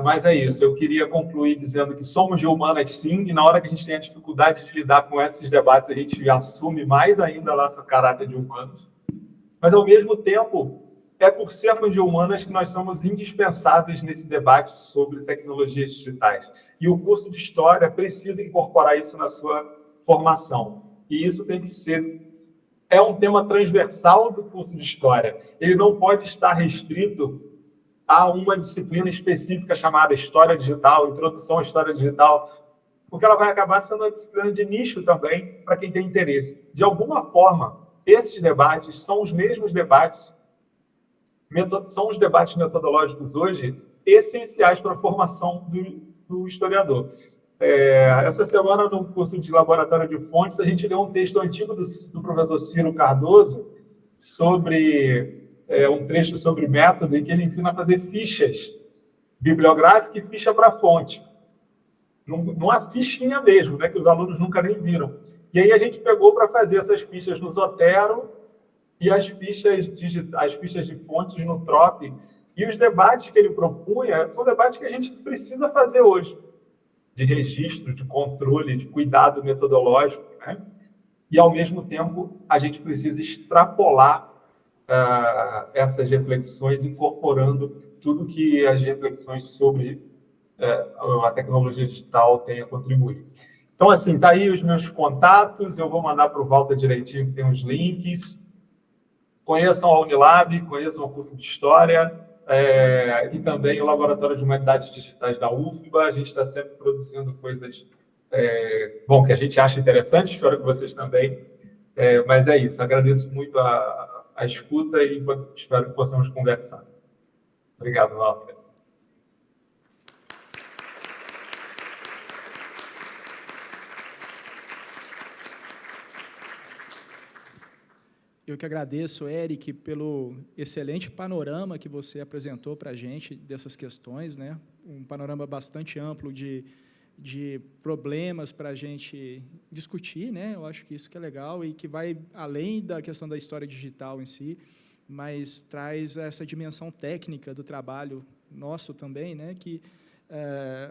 Mas é isso, eu queria concluir dizendo que somos de humanas, sim, e na hora que a gente tem a dificuldade de lidar com esses debates, a gente assume mais ainda a nossa caráter de humanos. Mas, ao mesmo tempo, é por sermos de humanas que nós somos indispensáveis nesse debate sobre tecnologias digitais. E o curso de História precisa incorporar isso na sua formação. E isso tem que ser... É um tema transversal do curso de História. Ele não pode estar restrito a uma disciplina específica chamada História Digital, Introdução à História Digital, porque ela vai acabar sendo uma disciplina de nicho também para quem tem interesse. De alguma forma, esses debates são os mesmos debates, são os debates metodológicos hoje essenciais para a formação do historiador. Essa semana, no curso de Laboratório de Fontes, a gente leu um texto antigo do professor Ciro Cardoso sobre um trecho sobre método, em que ele ensina a fazer fichas bibliográficas e ficha para fonte. Numa fichinha mesmo, né, que os alunos nunca nem viram. E aí a gente pegou para fazer essas fichas no Zotero e as fichas de fontes no Trop. E os debates que ele propunha são debates que a gente precisa fazer hoje, de registro, de controle, de cuidado metodológico, né? E, ao mesmo tempo, a gente precisa extrapolar essas reflexões, incorporando tudo que as reflexões sobre a tecnologia digital têm a contribuir. Então, assim, tá aí os meus contatos, eu vou mandar para o Walter direitinho, que tem os links. Conheçam a Unilab, conheçam o curso de História, e também o Laboratório de Humanidades Digitais da UFBA. A gente está sempre produzindo coisas que a gente acha interessante, espero que vocês também. Mas é isso, agradeço muito a escuta e espero que possamos conversar. Obrigado, Walter. Eu que agradeço, Eric, pelo excelente panorama que você apresentou para a gente dessas questões, né? Um panorama bastante amplo de problemas para a gente discutir, né? Eu acho que isso que é legal e que vai além da questão da história digital em si, mas traz essa dimensão técnica do trabalho nosso também, né? Que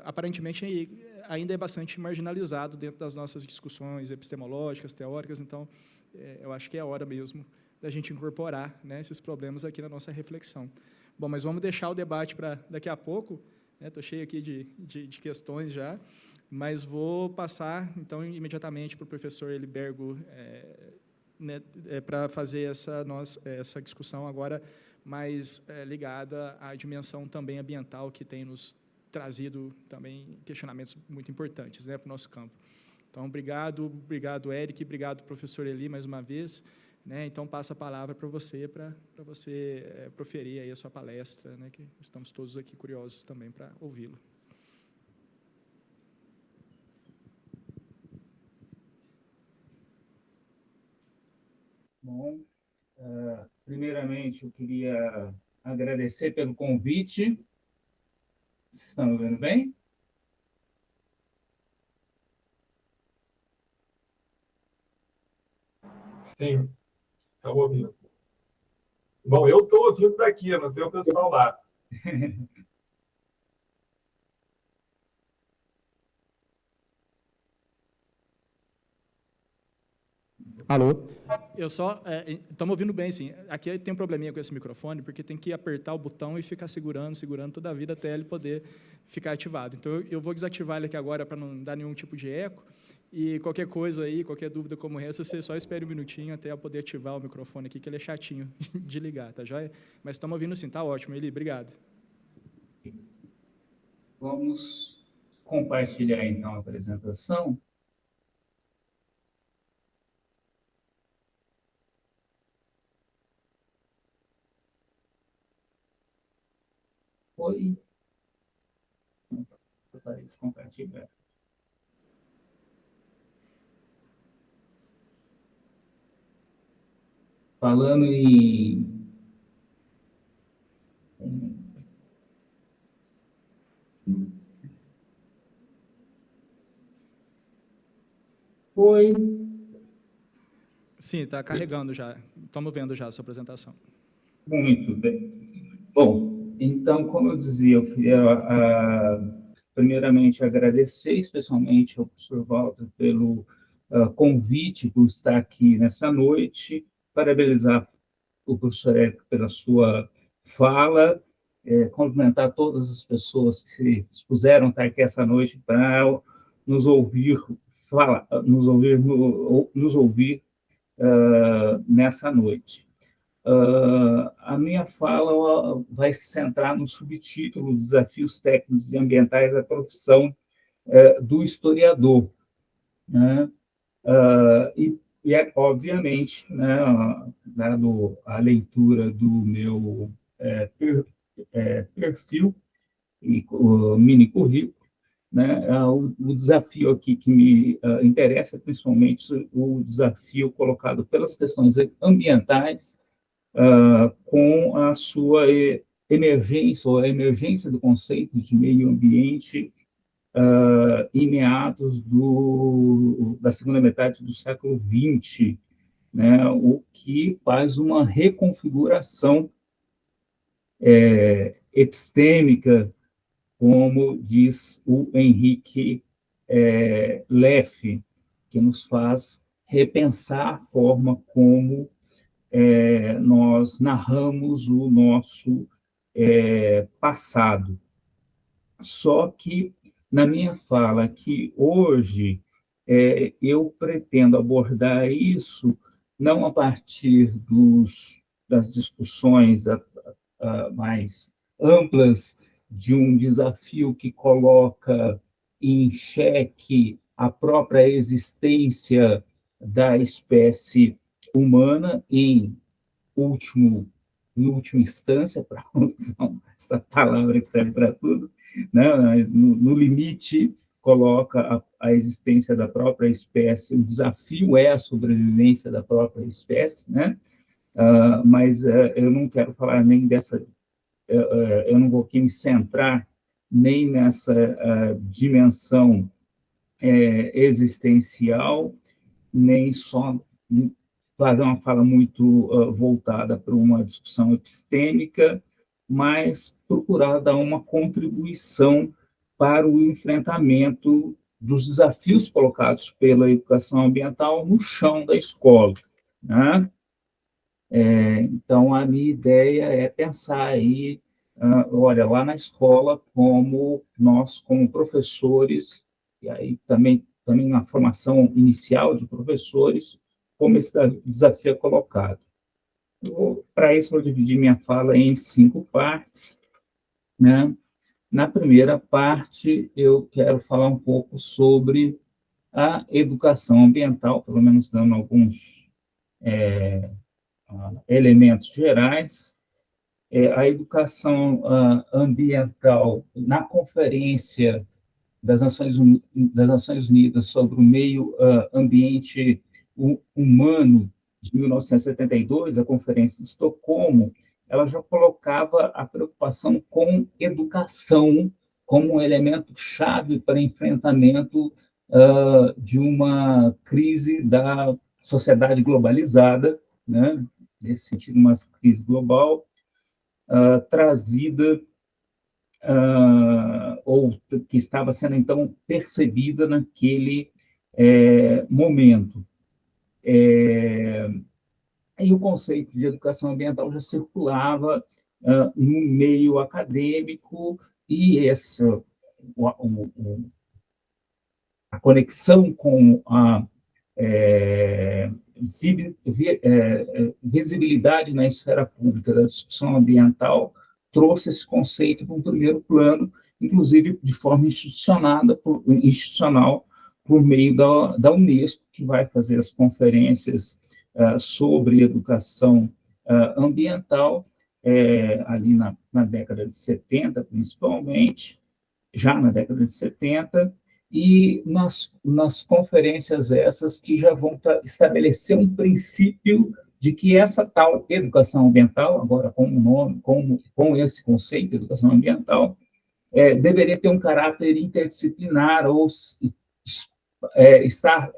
aparentemente ainda é bastante marginalizado dentro das nossas discussões epistemológicas, teóricas. Então, eu acho que é a hora mesmo da gente incorporar, né, esses problemas aqui na nossa reflexão. Bom, mas vamos deixar o debate para daqui a pouco. Estou cheio aqui de questões já, mas vou passar, então, imediatamente para o professor Elibergo, para fazer essa discussão agora mais ligada à dimensão também ambiental, que tem nos trazido também questionamentos muito importantes, né, para o nosso campo. Então, obrigado, Eric, obrigado, professor Eli, mais uma vez. Né, então, passo a palavra para você proferir aí a sua palestra, né, que estamos todos aqui curiosos também para ouvi-lo. Bom, primeiramente, eu queria agradecer pelo convite. Vocês estão me ouvindo bem? Sim, estão ouvindo. Bom, eu estou ouvindo daqui, eu não sei o pessoal lá. Alô? Estamos ouvindo bem, sim. Aqui tem um probleminha com esse microfone, porque tem que apertar o botão e ficar segurando toda a vida até ele poder ficar ativado. Então, eu vou desativar ele aqui agora para não dar nenhum tipo de eco, e qualquer coisa aí, qualquer dúvida como essa, você só espere um minutinho até eu poder ativar o microfone aqui, que ele é chatinho de ligar, tá joia? Mas estamos ouvindo sim, tá ótimo, Eli, obrigado. Vamos compartilhar, então, a apresentação. Oi. Parei de compartilhar. Falando Oi. Sim, está carregando já. Estamos vendo já a sua apresentação. Muito bem. Bom, então, como eu dizia, eu queria, primeiramente, agradecer especialmente ao professor Walter pelo convite, por estar aqui nessa noite, parabenizar o professor Érico pela sua fala, cumprimentar todas as pessoas que se dispuseram a estar aqui essa noite para nos ouvir falar, nos ouvir nessa noite. A minha fala vai se centrar no subtítulo Desafios Técnicos e Ambientais à Profissão do Historiador. Né? Obviamente, né, dado a leitura do meu perfil, e o mini currículo, né? O desafio aqui que me interessa é principalmente o desafio colocado pelas questões ambientais, com a sua emergência, ou a emergência do conceito de meio ambiente em meados da segunda metade do século XX, né? O que faz uma reconfiguração epistêmica, como diz o Henrique Leff, que nos faz repensar a forma como nós narramos o nosso passado. Só que, na minha fala aqui hoje, eu pretendo abordar isso não a partir das discussões mais amplas de um desafio que coloca em xeque a própria existência da espécie humana em última instância, para usar essa palavra que serve para tudo, né? Mas no limite coloca a existência da própria espécie, o desafio é a sobrevivência da própria espécie, né? Mas eu não quero falar nem dessa, eu não vou aqui me centrar nem nessa dimensão existencial, nem só fazer uma fala muito voltada para uma discussão epistêmica, mas procurar dar uma contribuição para o enfrentamento dos desafios colocados pela educação ambiental no chão da escola, né? Então, a minha ideia é pensar aí, olha, lá na escola, como nós, como professores, e aí também na formação inicial de professores, como esse desafio é colocado. Para isso, vou dividir minha fala em 5 partes, né? Na primeira parte, eu quero falar um pouco sobre a educação ambiental, pelo menos dando alguns elementos gerais. A educação ambiental, na Conferência das Nações Unidas sobre o Meio Ambiente Humano, de 1972, a Conferência de Estocolmo, ela já colocava a preocupação com educação como um elemento chave para enfrentamento de uma crise da sociedade globalizada, né? Nesse sentido, uma crise global trazida ou que estava sendo, então, percebida naquele momento. E o conceito de educação ambiental já circulava no meio acadêmico, e a conexão com a visibilidade na esfera pública da discussão ambiental trouxe esse conceito para um primeiro plano, inclusive de forma institucional, por meio da Unesco, que vai fazer as conferências sobre educação ambiental, ali na década de 70, principalmente, já na década de 70, e nas conferências essas que já vão estabelecer um princípio de que essa tal educação ambiental, agora com o nome, com esse conceito, educação ambiental, deveria ter um caráter interdisciplinar ou estar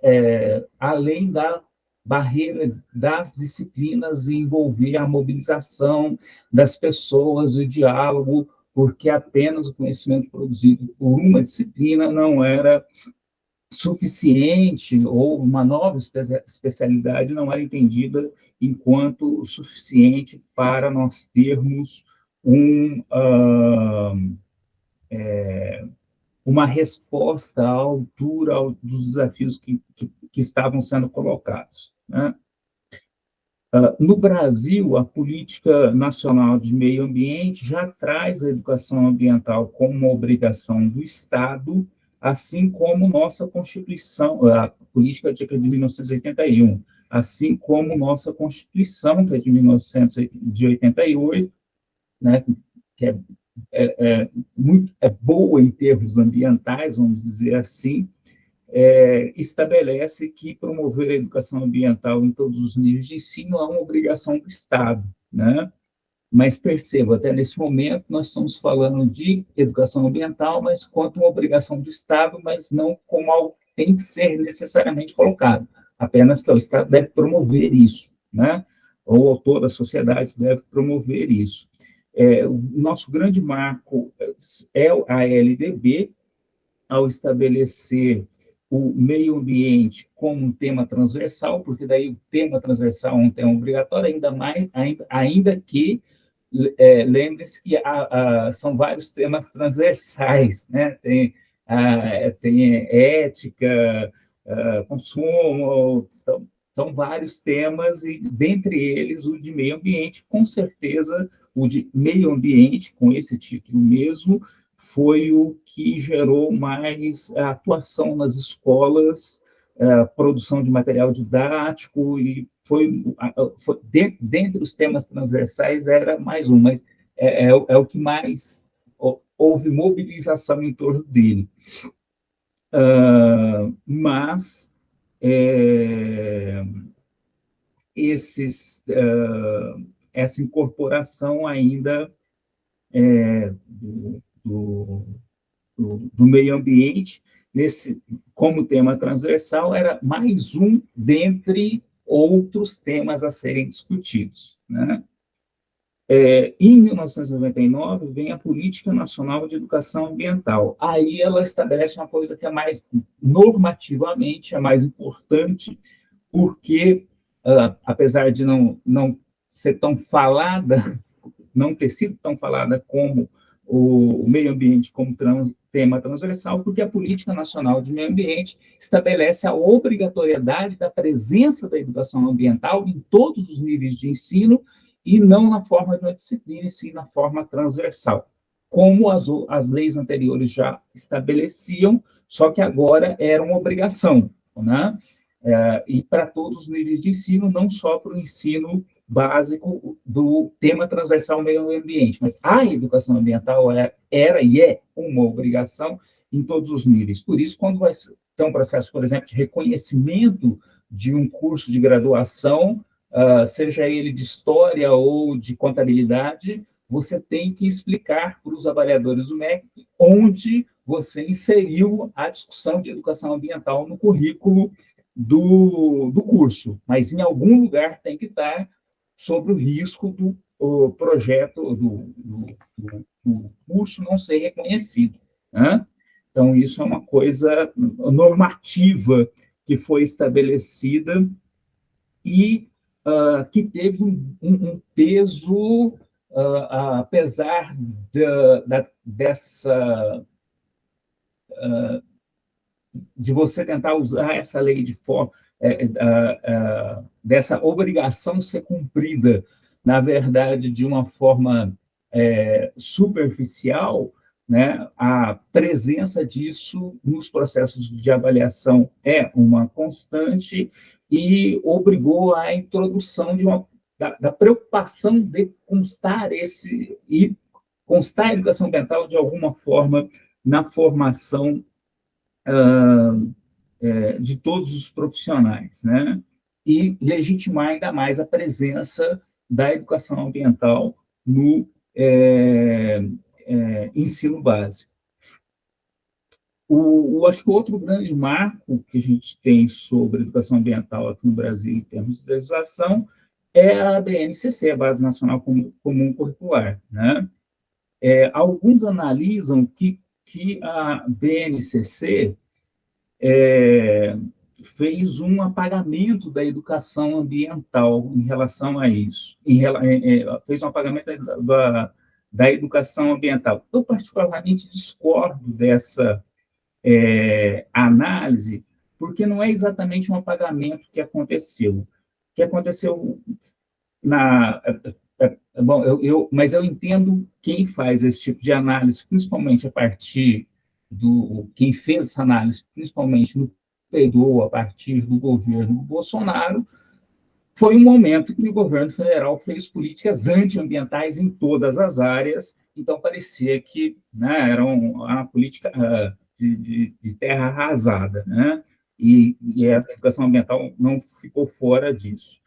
além da barreira das disciplinas e envolver a mobilização das pessoas, o diálogo, porque apenas o conhecimento produzido por uma disciplina não era suficiente, ou uma nova especialidade não era entendida enquanto suficiente para nós termos uma resposta à altura dos desafios que estavam sendo colocados, né? No Brasil, a Política Nacional de Meio Ambiente já traz a educação ambiental como uma obrigação do Estado, assim como nossa Constituição, a política de 1981, assim como nossa Constituição, que é de 1988, né, que é boa em termos ambientais, vamos dizer assim, estabelece que promover a educação ambiental em todos os níveis de ensino é uma obrigação do Estado, né? Mas perceba, até nesse momento nós estamos falando de educação ambiental, mas quanto uma obrigação do Estado, mas não como algo que tem que ser necessariamente colocado, apenas que o Estado deve promover isso, né? Ou toda a sociedade deve promover isso. O nosso grande marco é a LDB, ao estabelecer o meio ambiente como um tema transversal, porque daí o tema transversal é um tema obrigatório, ainda que lembre-se que são vários temas transversais, né? Tem ética, consumo, são vários temas, e dentre eles o de meio ambiente, com certeza o de meio ambiente, com esse título mesmo, foi o que gerou mais atuação nas escolas, produção de material didático, e dentre os temas transversais era mais um, mas é o que mais houve mobilização em torno dele. Mas essa incorporação ainda do meio ambiente, como tema transversal, era mais um dentre outros temas a serem discutidos, né? Em 1999, vem a Política Nacional de Educação Ambiental. Aí ela estabelece uma coisa que é mais, normativamente, é mais importante, porque, apesar de não ser tão falada, não ter sido tão falada como o meio ambiente como tema transversal, porque a Política Nacional de Meio Ambiente estabelece a obrigatoriedade da presença da educação ambiental em todos os níveis de ensino, e não na forma de uma disciplina, e sim na forma transversal, como as leis anteriores já estabeleciam, só que agora era uma obrigação, né? E para todos os níveis de ensino, não só para o ensino básico do tema transversal meio ambiente, mas a educação ambiental era e é uma obrigação em todos os níveis. Por isso, quando vai ter um processo, por exemplo, de reconhecimento de um curso de graduação, seja ele de história ou de contabilidade, você tem que explicar para os avaliadores do MEC onde você inseriu a discussão de educação ambiental no currículo do curso, mas em algum lugar tem que estar sobre o risco do projeto, do curso não ser reconhecido, né? Então, isso é uma coisa normativa que foi estabelecida e que teve um peso, apesar de você tentar usar essa lei dessa obrigação ser cumprida, na verdade, de uma forma superficial, né? A presença disso nos processos de avaliação é uma constante, e obrigou à introdução da preocupação de constar a educação ambiental de alguma forma na formação de todos os profissionais, né? E legitimar ainda mais a presença da educação ambiental no ensino básico. Acho que o outro grande marco que a gente tem sobre educação ambiental aqui no Brasil, em termos de legislação, é a BNCC, a Base Nacional Comum Curricular, né? Alguns analisam que a BNCC fez um apagamento da educação ambiental em relação a isso, fez um apagamento da educação ambiental. Eu, particularmente, discordo dessa análise, porque não é exatamente um apagamento que aconteceu. O que aconteceu mas eu entendo quem faz esse tipo de análise, principalmente a partir quem fez essa análise, principalmente no período a partir do governo Bolsonaro, foi um momento que o governo federal fez políticas antiambientais em todas as áreas, então parecia que, né, era uma política de terra arrasada, né? E a educação ambiental não ficou fora disso.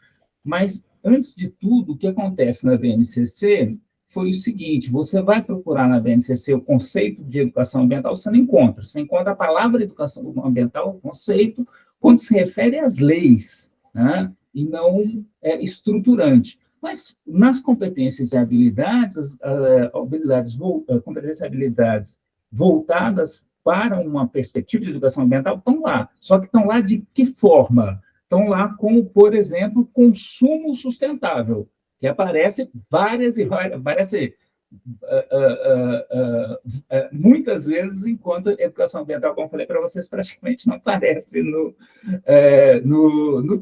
Mas, antes de tudo, o que acontece na BNCC foi o seguinte: você vai procurar na BNCC o conceito de educação ambiental, você não encontra. Você encontra a palavra educação ambiental, o conceito, quando se refere às leis, né? E não estruturante. Mas, nas competências e habilidades, competências e habilidades voltadas para uma perspectiva de educação ambiental estão lá. Só que estão lá de que forma? Estão lá como, por exemplo, consumo sustentável, que aparece várias e várias, aparece muitas vezes, enquanto educação ambiental, como eu falei para vocês, praticamente não aparece no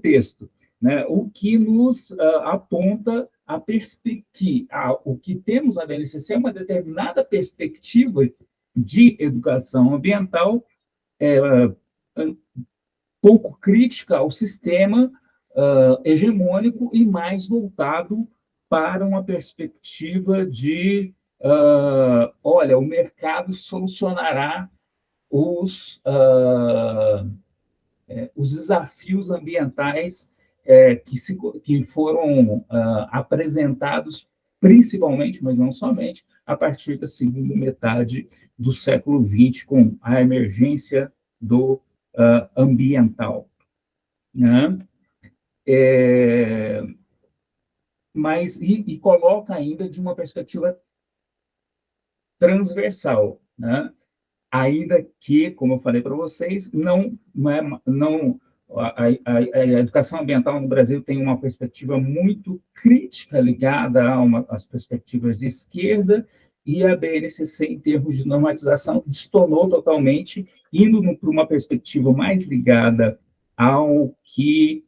texto, né? O que nos aponta a perspectiva, o que temos na BNCC é uma determinada perspectiva de educação ambiental pouco crítica ao sistema hegemônico e mais voltado para uma perspectiva de, olha, o mercado solucionará os desafios ambientais que foram apresentados principalmente, mas não somente, a partir da segunda metade do século XX, com a emergência do ambiental, né? Mas e coloca ainda de uma perspectiva transversal, né? Ainda que, como eu falei para vocês, a educação ambiental no Brasil tem uma perspectiva muito crítica ligada às perspectivas de esquerda, e a BNCC, em termos de normatização, destonou totalmente, indo para uma perspectiva mais ligada ao que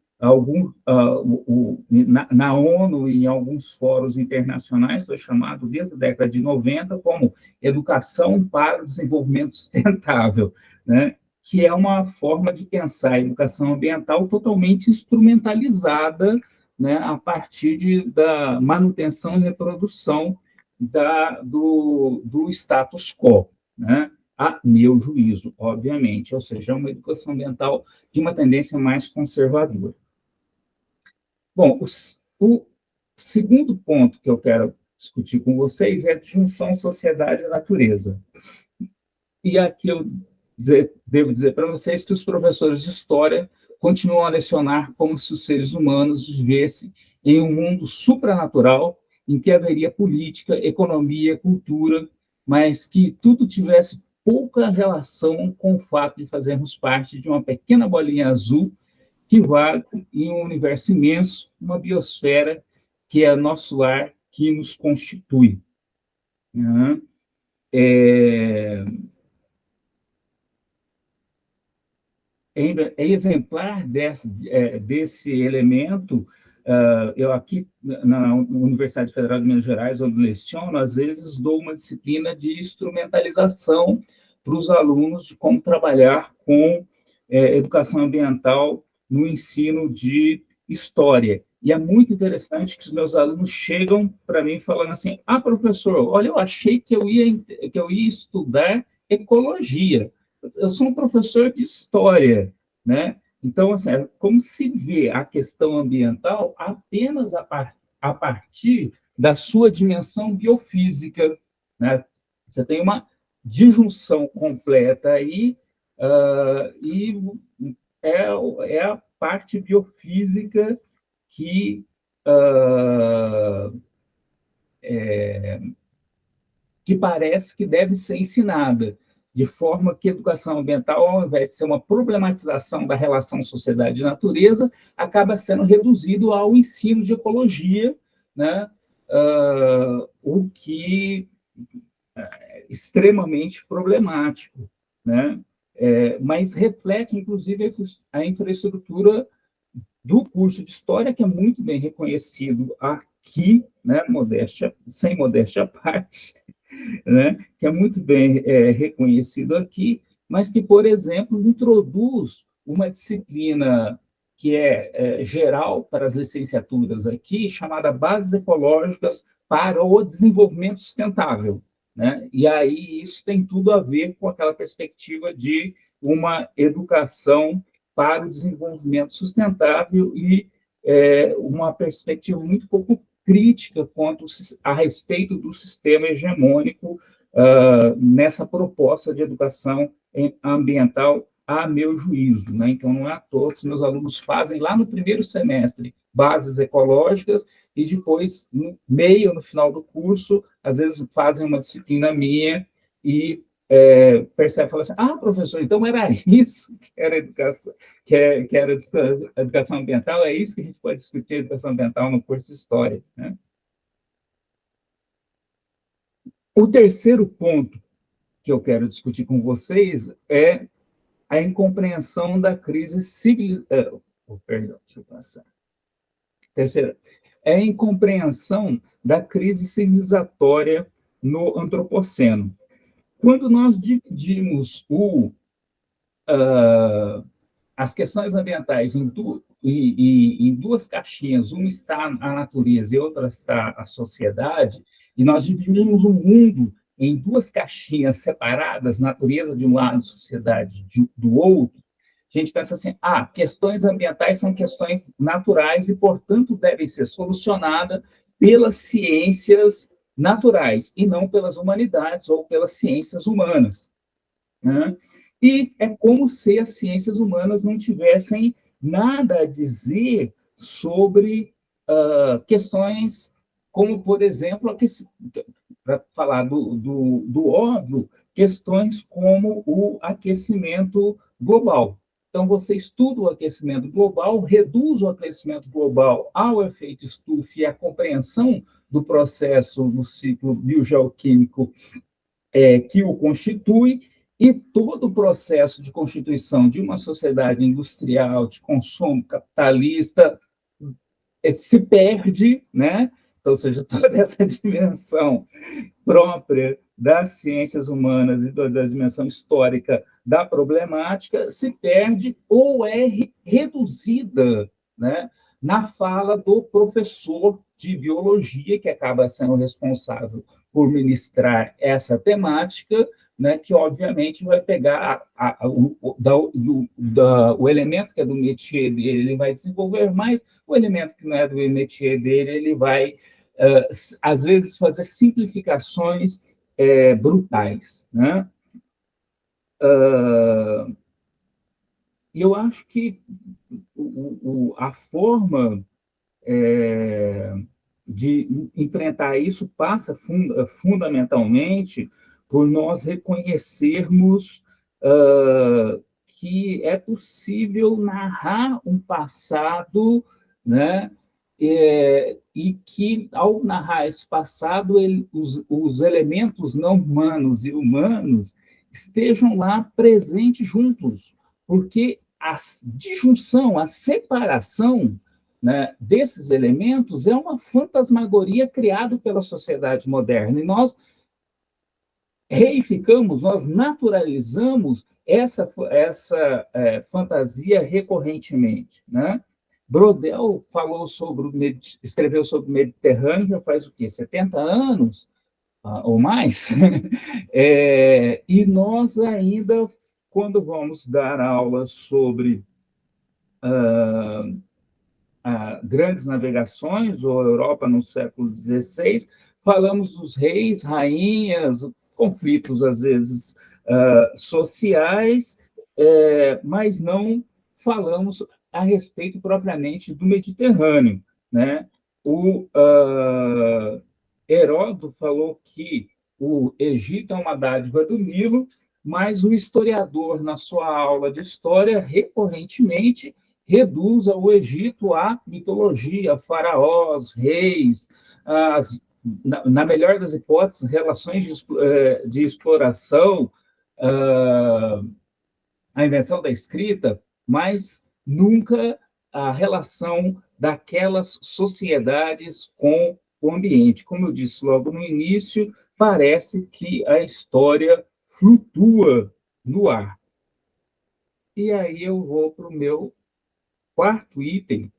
na ONU e em alguns fóruns internacionais foi chamado, desde a década de 90, como educação para o desenvolvimento sustentável, né? Que é uma forma de pensar a educação ambiental totalmente instrumentalizada, né, a partir da manutenção e reprodução do status quo, né? A meu juízo, obviamente, ou seja, é uma educação ambiental de uma tendência mais conservadora. Bom, o segundo ponto que eu quero discutir com vocês é a disjunção sociedade e natureza. E aqui eu devo dizer para vocês que os professores de história continuam a lecionar como se os seres humanos vivessem em um mundo supranatural, em que haveria política, economia, cultura, mas que tudo tivesse pouca relação com o fato de fazermos parte de uma pequena bolinha azul que vaga em um universo imenso, uma biosfera que é nosso lar, que nos constitui. Né? É exemplar desse elemento. Eu aqui, na Universidade Federal de Minas Gerais, onde leciono, às vezes dou uma disciplina de instrumentalização para os alunos de como trabalhar com educação ambiental no ensino de história. E é muito interessante que os meus alunos chegam para mim falando assim: professor, olha, eu achei que eu ia estudar ecologia. Eu sou um professor de história, né? Então, assim, como se vê a questão ambiental apenas a partir da sua dimensão biofísica, né? Você tem uma disjunção completa aí, e é a parte biofísica que parece que deve ser ensinada, de forma que a educação ambiental, ao invés de ser uma problematização da relação sociedade e natureza, acaba sendo reduzido ao ensino de ecologia, né? O que é extremamente problemático, né? Mas reflete, inclusive, a infraestrutura do curso de História, que é muito bem reconhecido aqui, né? Sem modéstia à parte, né? Que é muito bem reconhecido aqui, mas que, por exemplo, introduz uma disciplina que é geral para as licenciaturas aqui, chamada Bases Ecológicas para o Desenvolvimento Sustentável, né? E aí isso tem tudo a ver com aquela perspectiva de uma educação para o desenvolvimento sustentável e uma perspectiva muito pouco crítica quanto a respeito do sistema hegemônico nessa proposta de educação ambiental, a meu juízo, né? Então, não é à toa que os meus alunos fazem lá no primeiro semestre bases ecológicas e depois, no meio, no final do curso, às vezes fazem uma disciplina minha e percebe, fala assim, professor, então era isso que era educação, que era educação ambiental, é isso que a gente pode discutir educação ambiental no curso de História, né? O terceiro ponto que eu quero discutir com vocês é a incompreensão da crise civilizatória. Perdão, deixa eu passar. Terceira, é a incompreensão da crise civilizatória no Antropoceno. Quando nós dividimos as questões ambientais em duas caixinhas, uma está a natureza e outra está a sociedade, e nós dividimos o mundo em duas caixinhas separadas, natureza de um lado, sociedade do outro, a gente pensa assim, questões ambientais são questões naturais e, portanto, devem ser solucionadas pelas ciências naturais e não pelas humanidades ou pelas ciências humanas, né? E é como se as ciências humanas não tivessem nada a dizer sobre questões como, por exemplo, para falar do óbvio, questões como o aquecimento global. Então, você estuda o aquecimento global, reduz o aquecimento global ao efeito estufa e a compreensão do processo do ciclo biogeoquímico que o constitui, e todo o processo de constituição de uma sociedade industrial, de consumo capitalista, se perde, né? Então, ou seja, toda essa dimensão própria das ciências humanas e da dimensão histórica da problemática se perde ou é reduzida, né, na fala do professor de biologia, que acaba sendo responsável por ministrar essa temática, né, que obviamente vai pegar o elemento que é do métier dele, ele vai desenvolver mais, o elemento que não é do métier dele, ele vai às vezes fazer simplificações brutais, né? E eu acho que a forma de enfrentar isso passa fundamentalmente por nós reconhecermos que é possível narrar um passado, né? E que, ao narrar esse passado, os elementos não humanos e humanos estejam lá presentes juntos, porque a disjunção, a separação, né, desses elementos é uma fantasmagoria criada pela sociedade moderna, e nós reificamos, nós naturalizamos essa fantasia recorrentemente, né? Brodel escreveu sobre o Mediterrâneo já faz o quê? 70 anos ou mais? E nós ainda, quando vamos dar aulas sobre grandes navegações, ou Europa no século XVI, falamos dos reis, rainhas, conflitos, às vezes, sociais, mas não falamos a respeito propriamente do Mediterrâneo, né? Heródoto falou que o Egito é uma dádiva do Nilo, mas o historiador, na sua aula de história, recorrentemente reduza o Egito à mitologia, faraós, reis, na melhor das hipóteses, relações de exploração, a invenção da escrita, mas nunca a relação daquelas sociedades com o ambiente. Como eu disse logo no início, parece que a história flutua no ar. E aí eu vou para o meu quarto item,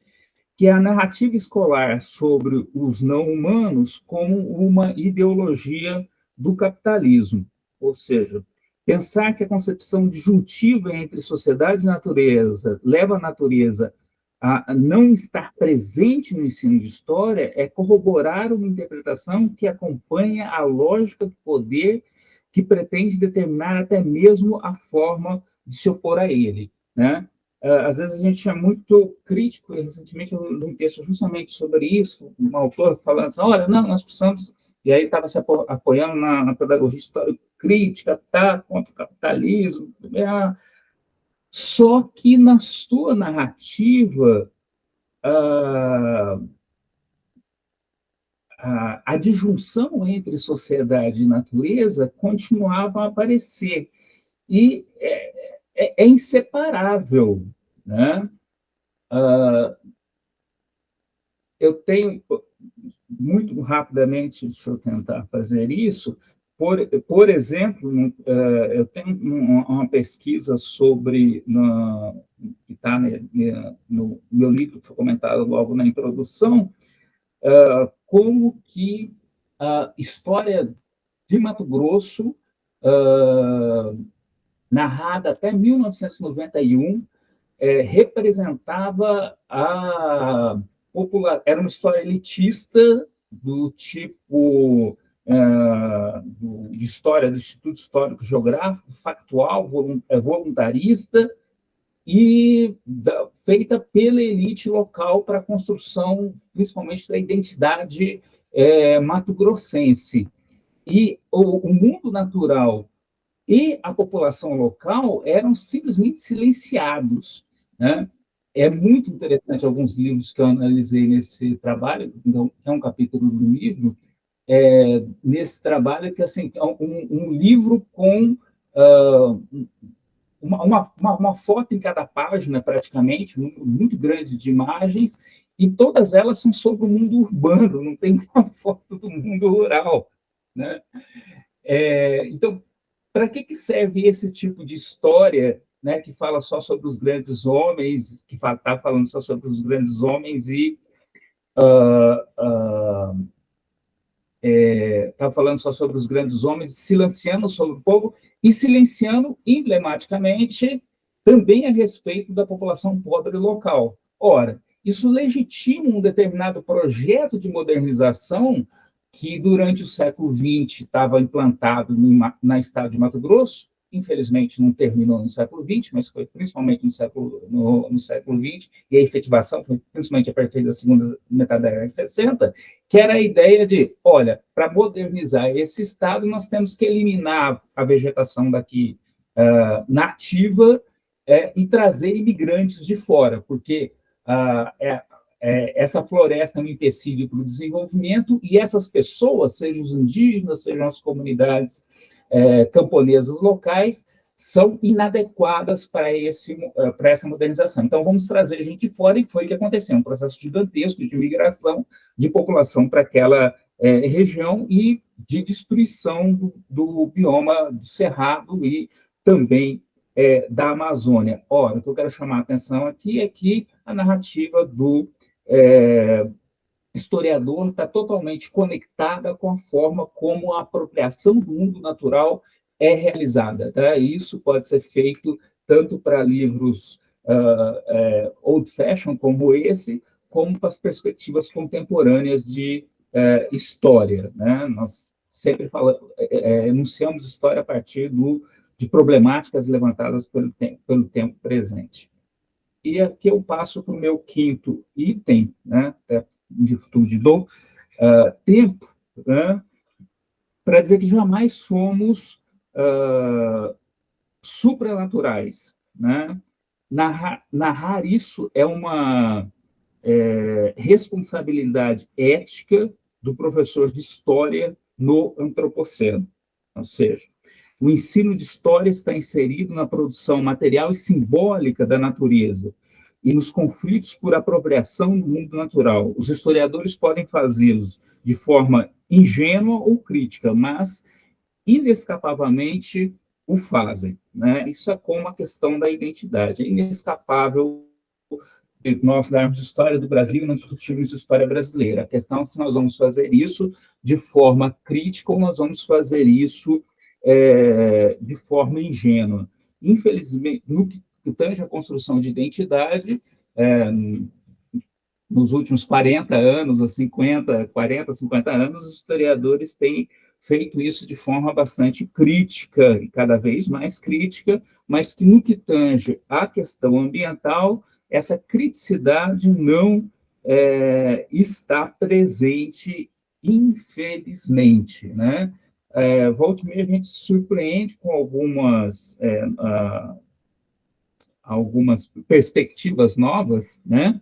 que é a narrativa escolar sobre os não-humanos como uma ideologia do capitalismo. Ou seja, pensar que a concepção disjuntiva entre sociedade e natureza leva a natureza a não estar presente no ensino de história é corroborar uma interpretação que acompanha a lógica do poder que pretende determinar até mesmo a forma de se opor a ele, né? Às vezes a gente é muito crítico, e recentemente eu li um texto justamente sobre isso, um autor falando assim, olha, não, nós precisamos, e aí estava se apoiando na pedagogia histórico-crítica, tá, contra o capitalismo, só que na sua narrativa, a disjunção entre sociedade e natureza continuava a aparecer, e é inseparável, né? Eu tenho, muito rapidamente, deixa eu tentar fazer isso, por exemplo, eu tenho uma pesquisa sobre, que está no meu livro, que foi comentado logo na introdução, como que a história de Mato Grosso, narrada até 1991, representava a popular, era uma história elitista do tipo de história do Instituto Histórico Geográfico, factual, voluntarista e feita pela elite local para a construção, principalmente, da identidade mato-grossense. E o mundo natural e a população local eram simplesmente silenciados, né? É muito interessante alguns livros que eu analisei nesse trabalho, então, é um capítulo do livro, nesse trabalho, que assim, é um livro com uma foto em cada página, praticamente, muito grande de imagens, e todas elas são sobre o mundo urbano, não tem uma foto do mundo rural, né? Então, para que serve esse tipo de história, né, que fala só sobre os grandes homens, que está falando só sobre os grandes homens e está falando só sobre os grandes homens, silenciando sobre o povo e silenciando emblematicamente também a respeito da população pobre local. Ora, isso legitima um determinado projeto de modernização que durante o século XX estava implantado na estado de Mato Grosso, infelizmente não terminou no século XX, mas foi principalmente no século XX, e a efetivação foi principalmente a partir da segunda metade da década de 60, que era a ideia de, olha, para modernizar esse estado, nós temos que eliminar a vegetação daqui nativa e trazer imigrantes de fora, porque essa floresta é um empecilho para o desenvolvimento, e essas pessoas, sejam os indígenas, sejam as comunidades camponesas locais, são inadequadas para essa modernização. Então, vamos trazer gente de fora, e foi o que aconteceu, um processo gigantesco de migração de população para aquela região e de destruição do bioma do Cerrado e também da Amazônia. Ora, o que eu quero chamar a atenção aqui é que a narrativa do historiador está totalmente conectada com a forma como a apropriação do mundo natural é realizada. Tá? E isso pode ser feito tanto para livros old-fashioned como esse, como para as perspectivas contemporâneas de história. Né? Nós sempre enunciamos história a partir de problemáticas levantadas pelo tempo presente. E aqui eu passo para o meu quinto item, né, em virtude do tempo, né, para dizer que jamais somos supranaturais. Né? Narrar isso é uma responsabilidade ética do professor de história no antropoceno. Ou seja, o ensino de história está inserido na produção material e simbólica da natureza e nos conflitos por apropriação do mundo natural. Os historiadores podem fazê-los de forma ingênua ou crítica, mas inescapavelmente o fazem. Né? Isso é como a questão da identidade. É inescapável nós darmos história do Brasil e não discutirmos história brasileira. A questão é se nós vamos fazer isso de forma crítica ou nós vamos fazer isso de forma ingênua. Infelizmente, no que tange a construção de identidade, nos últimos 40 anos, ou 40, 50 anos, os historiadores têm feito isso de forma bastante crítica, e cada vez mais crítica, mas que no que tange à questão ambiental, essa criticidade não está presente, infelizmente, né? Volta e meia a gente se surpreende com algumas perspectivas novas, né?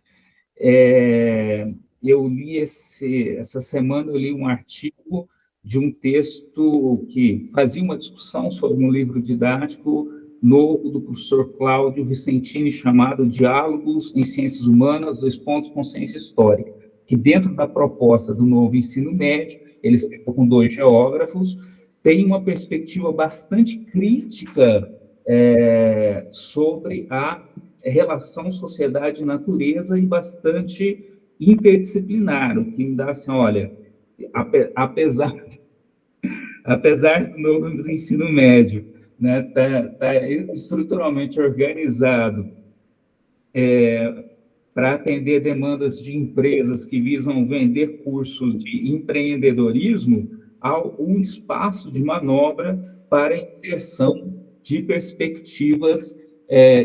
Eu li essa semana, eu li um artigo de um texto que fazia uma discussão sobre um livro didático novo do professor Cláudio Vicentini, chamado Diálogos em Ciências Humanas, Consciência Histórica, que dentro da proposta do novo ensino médio, eles estão com 2 geógrafos, tem uma perspectiva bastante crítica sobre a relação sociedade-natureza e bastante interdisciplinar, o que me dá assim, olha, apesar do novo ensino médio, né, tá estruturalmente organizado para atender demandas de empresas que visam vender cursos de empreendedorismo, há um espaço de manobra para a inserção de perspectivas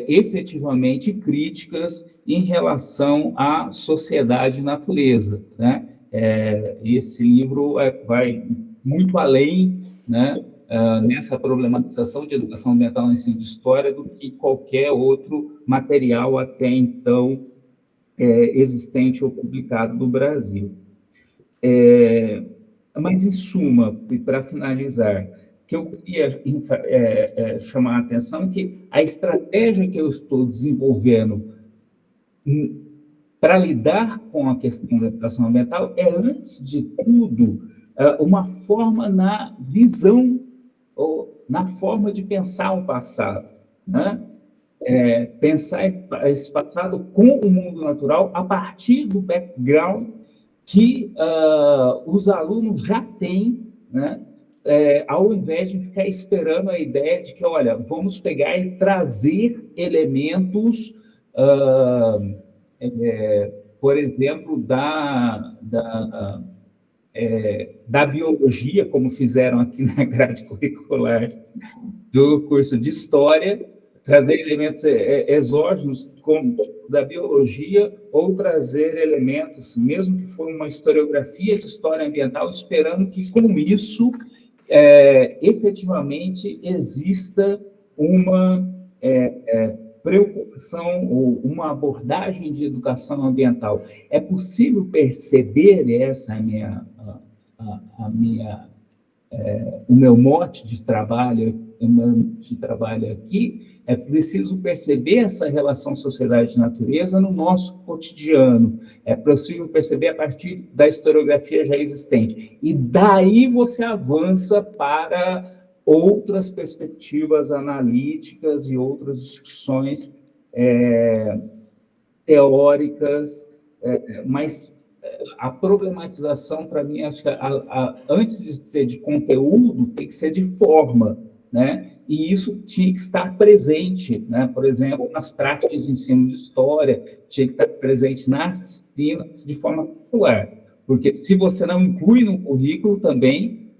efetivamente críticas em relação à sociedade e natureza, né? Esse livro vai muito além, né, nessa problematização de educação ambiental no ensino de história do que qualquer outro material até então existente ou publicado no Brasil. Mas, em suma, e para finalizar, que eu queria chamar a atenção que a estratégia que eu estou desenvolvendo para lidar com a questão da educação ambiental é, antes de tudo, uma forma na visão, ou na forma de pensar o passado, né? Pensar esse passado com o mundo natural a partir do background que os alunos já têm, né? Ao invés de ficar esperando a ideia de que, olha, vamos pegar e trazer elementos, por exemplo, da biologia, como fizeram aqui na grade curricular do curso de História, trazer elementos exógenos como da biologia ou trazer elementos, mesmo que for uma historiografia de história ambiental, esperando que com isso efetivamente exista uma preocupação ou uma abordagem de educação ambiental. É possível perceber essa o meu mote de trabalho aqui, é preciso perceber essa relação sociedade-natureza no nosso cotidiano, é possível perceber a partir da historiografia já existente, e daí você avança para outras perspectivas analíticas e outras discussões teóricas, mas a problematização, para mim, acho que antes de ser de conteúdo, tem que ser de forma, né? E isso tinha que estar presente, né? Por exemplo, nas práticas de ensino de história, tinha que estar presente nas disciplinas de forma popular, porque se você não inclui no currículo também,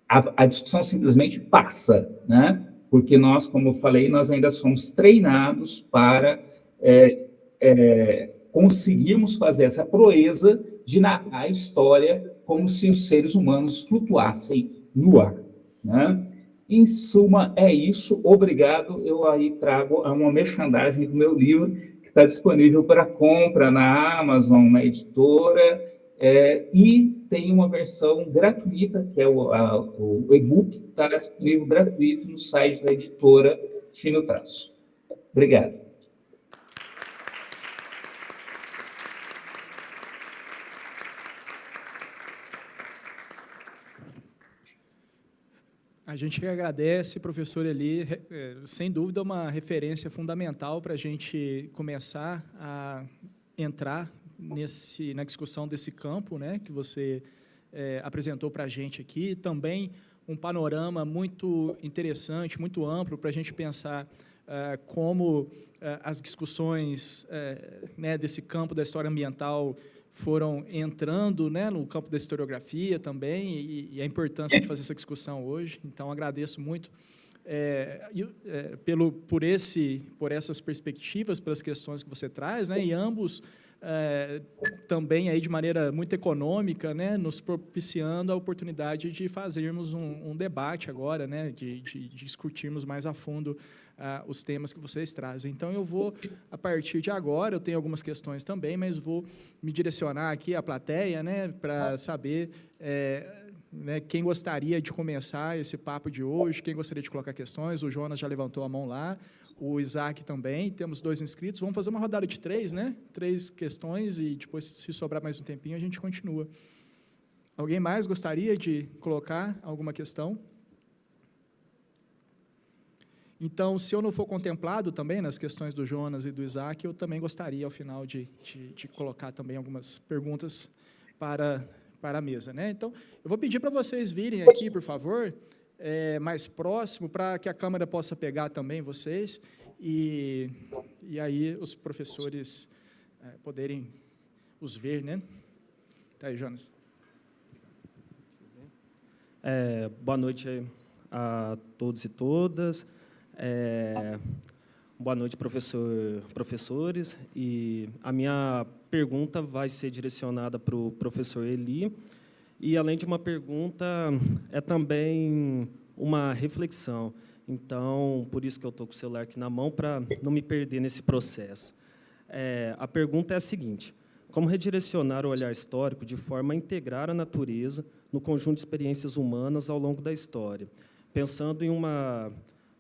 a discussão simplesmente passa, né? Porque nós, como eu falei, nós ainda somos treinados para conseguirmos fazer essa proeza de narrar a história como se os seres humanos flutuassem no ar, né? Em suma, é isso. Obrigado. Eu aí trago uma merchandising do meu livro, que está disponível para compra na Amazon, na editora, e tem uma versão gratuita, que é o e-book, que está disponível gratuito no site da editora Fino Traço. Obrigado. A gente que agradece, professor Eli, sem dúvida uma referência fundamental para a gente começar a entrar na discussão desse campo, né, que você apresentou para a gente aqui. Também um panorama muito interessante, muito amplo, para a gente pensar como as discussões né, desse campo da história ambiental foram entrando, né, no campo da historiografia também, e a importância de fazer essa discussão hoje. Então, agradeço muito por essas perspectivas, pelas questões que você traz, né, e ambos também aí de maneira muito econômica, né, nos propiciando a oportunidade de fazermos um debate agora, né, de discutirmos mais a fundo os temas que vocês trazem. Então, eu vou, a partir de agora, eu tenho algumas questões também, mas vou me direcionar aqui à plateia, né, para saber né, quem gostaria de começar esse papo de hoje, quem gostaria de colocar questões. O Jonas já levantou a mão lá, o Isaac também, temos 2 inscritos. Vamos fazer uma rodada de 3, né? 3 questões e depois, se sobrar mais um tempinho, a gente continua. Alguém mais gostaria de colocar alguma questão? Então, se eu não for contemplado também nas questões do Jonas e do Isaac, eu também gostaria, ao final, de colocar também algumas perguntas para a mesa, né? Então, eu vou pedir para vocês virem aqui, por favor, mais próximo, para que a câmera possa pegar também vocês, e aí os professores poderem os ver, né? Tá aí, Jonas. Boa noite a todos e todas. Boa noite, professores. E a minha pergunta vai ser direcionada para o professor Eli. E, além de uma pergunta, é também uma reflexão. Então, por isso que eu estou com o celular aqui na mão, para não me perder nesse processo. A pergunta é a seguinte: como redirecionar o olhar histórico de forma a integrar a natureza no conjunto de experiências humanas ao longo da história, pensando em uma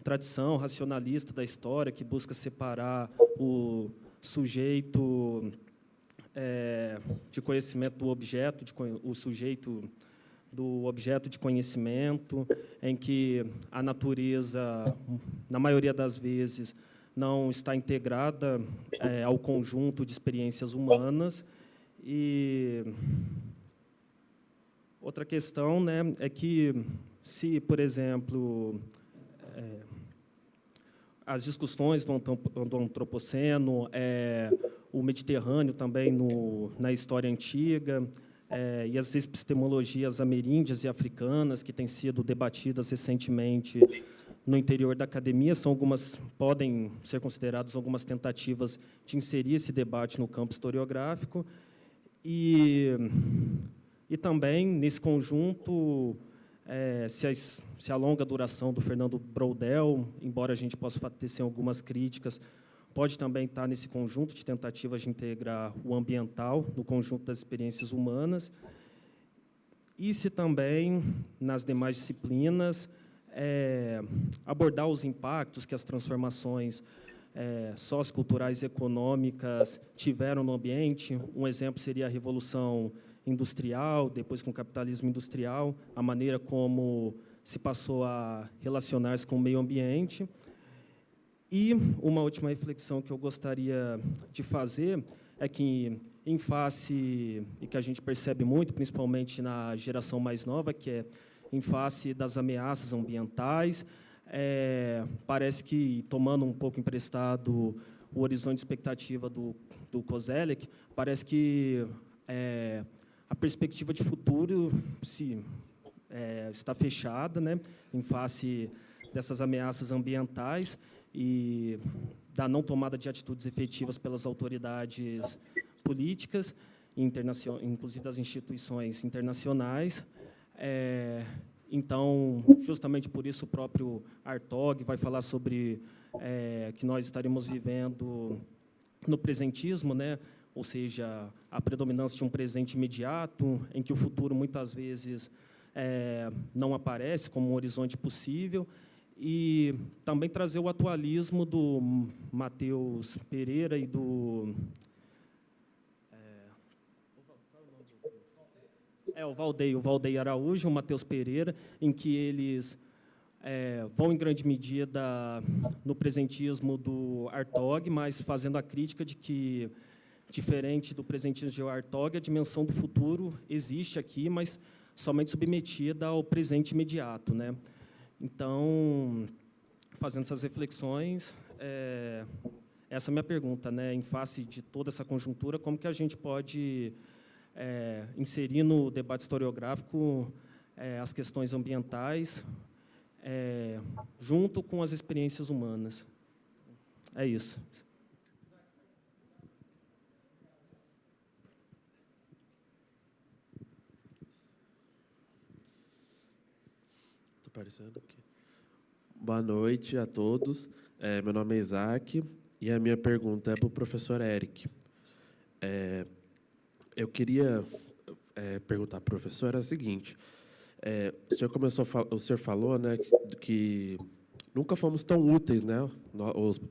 tradição racionalista da história que busca separar o sujeito de conhecimento do objeto, o sujeito do objeto de conhecimento, em que a natureza, na maioria das vezes, não está integrada ao conjunto de experiências humanas. E outra questão, né, é que, se, por exemplo, as discussões do antropoceno, o Mediterrâneo também na história antiga, e as epistemologias ameríndias e africanas que têm sido debatidas recentemente no interior da academia, podem ser consideradas algumas tentativas de inserir esse debate no campo historiográfico. E também, nesse conjunto, se a longa duração do Fernando Braudel, embora a gente possa tecer algumas críticas, pode também estar nesse conjunto de tentativas de integrar o ambiental no conjunto das experiências humanas, e se também, nas demais disciplinas, abordar os impactos que as transformações socioculturais e econômicas tiveram no ambiente. Um exemplo seria a Revolução Industrial, depois com o capitalismo industrial, a maneira como se passou a relacionar-se com o meio ambiente. E uma última reflexão que eu gostaria de fazer é que, em face, e que a gente percebe muito, principalmente na geração mais nova, que é em face das ameaças ambientais, parece que, tomando um pouco emprestado o horizonte de expectativa do Koselleck, parece que a perspectiva de futuro está fechada, né, em face dessas ameaças ambientais e da não tomada de atitudes efetivas pelas autoridades políticas, inclusive das instituições internacionais. Então, justamente por isso, o próprio Hartog vai falar sobre que nós estaremos vivendo no presentismo, né? Ou seja, a predominância de um presente imediato, em que o futuro, muitas vezes, não aparece como um horizonte possível, e também trazer o atualismo do Matheus Pereira e do... o Valdei Araújo, o Matheus Pereira, em que eles vão, em grande medida, no presentismo do Hartog, mas fazendo a crítica de que, diferente do presentismo de Hartog, a dimensão do futuro existe aqui, mas somente submetida ao presente imediato, né? Então, fazendo essas reflexões, essa é a minha pergunta, né? Em face de toda essa conjuntura, como que a gente pode inserir no debate historiográfico as questões ambientais, junto com as experiências humanas? É isso. Está aparecendo aqui. Boa noite a todos. Meu nome é Isaac e a minha pergunta é para o professor Eric. Eu queria perguntar para o professor a seguinte. O senhor falou, né, que nunca fomos tão úteis, né,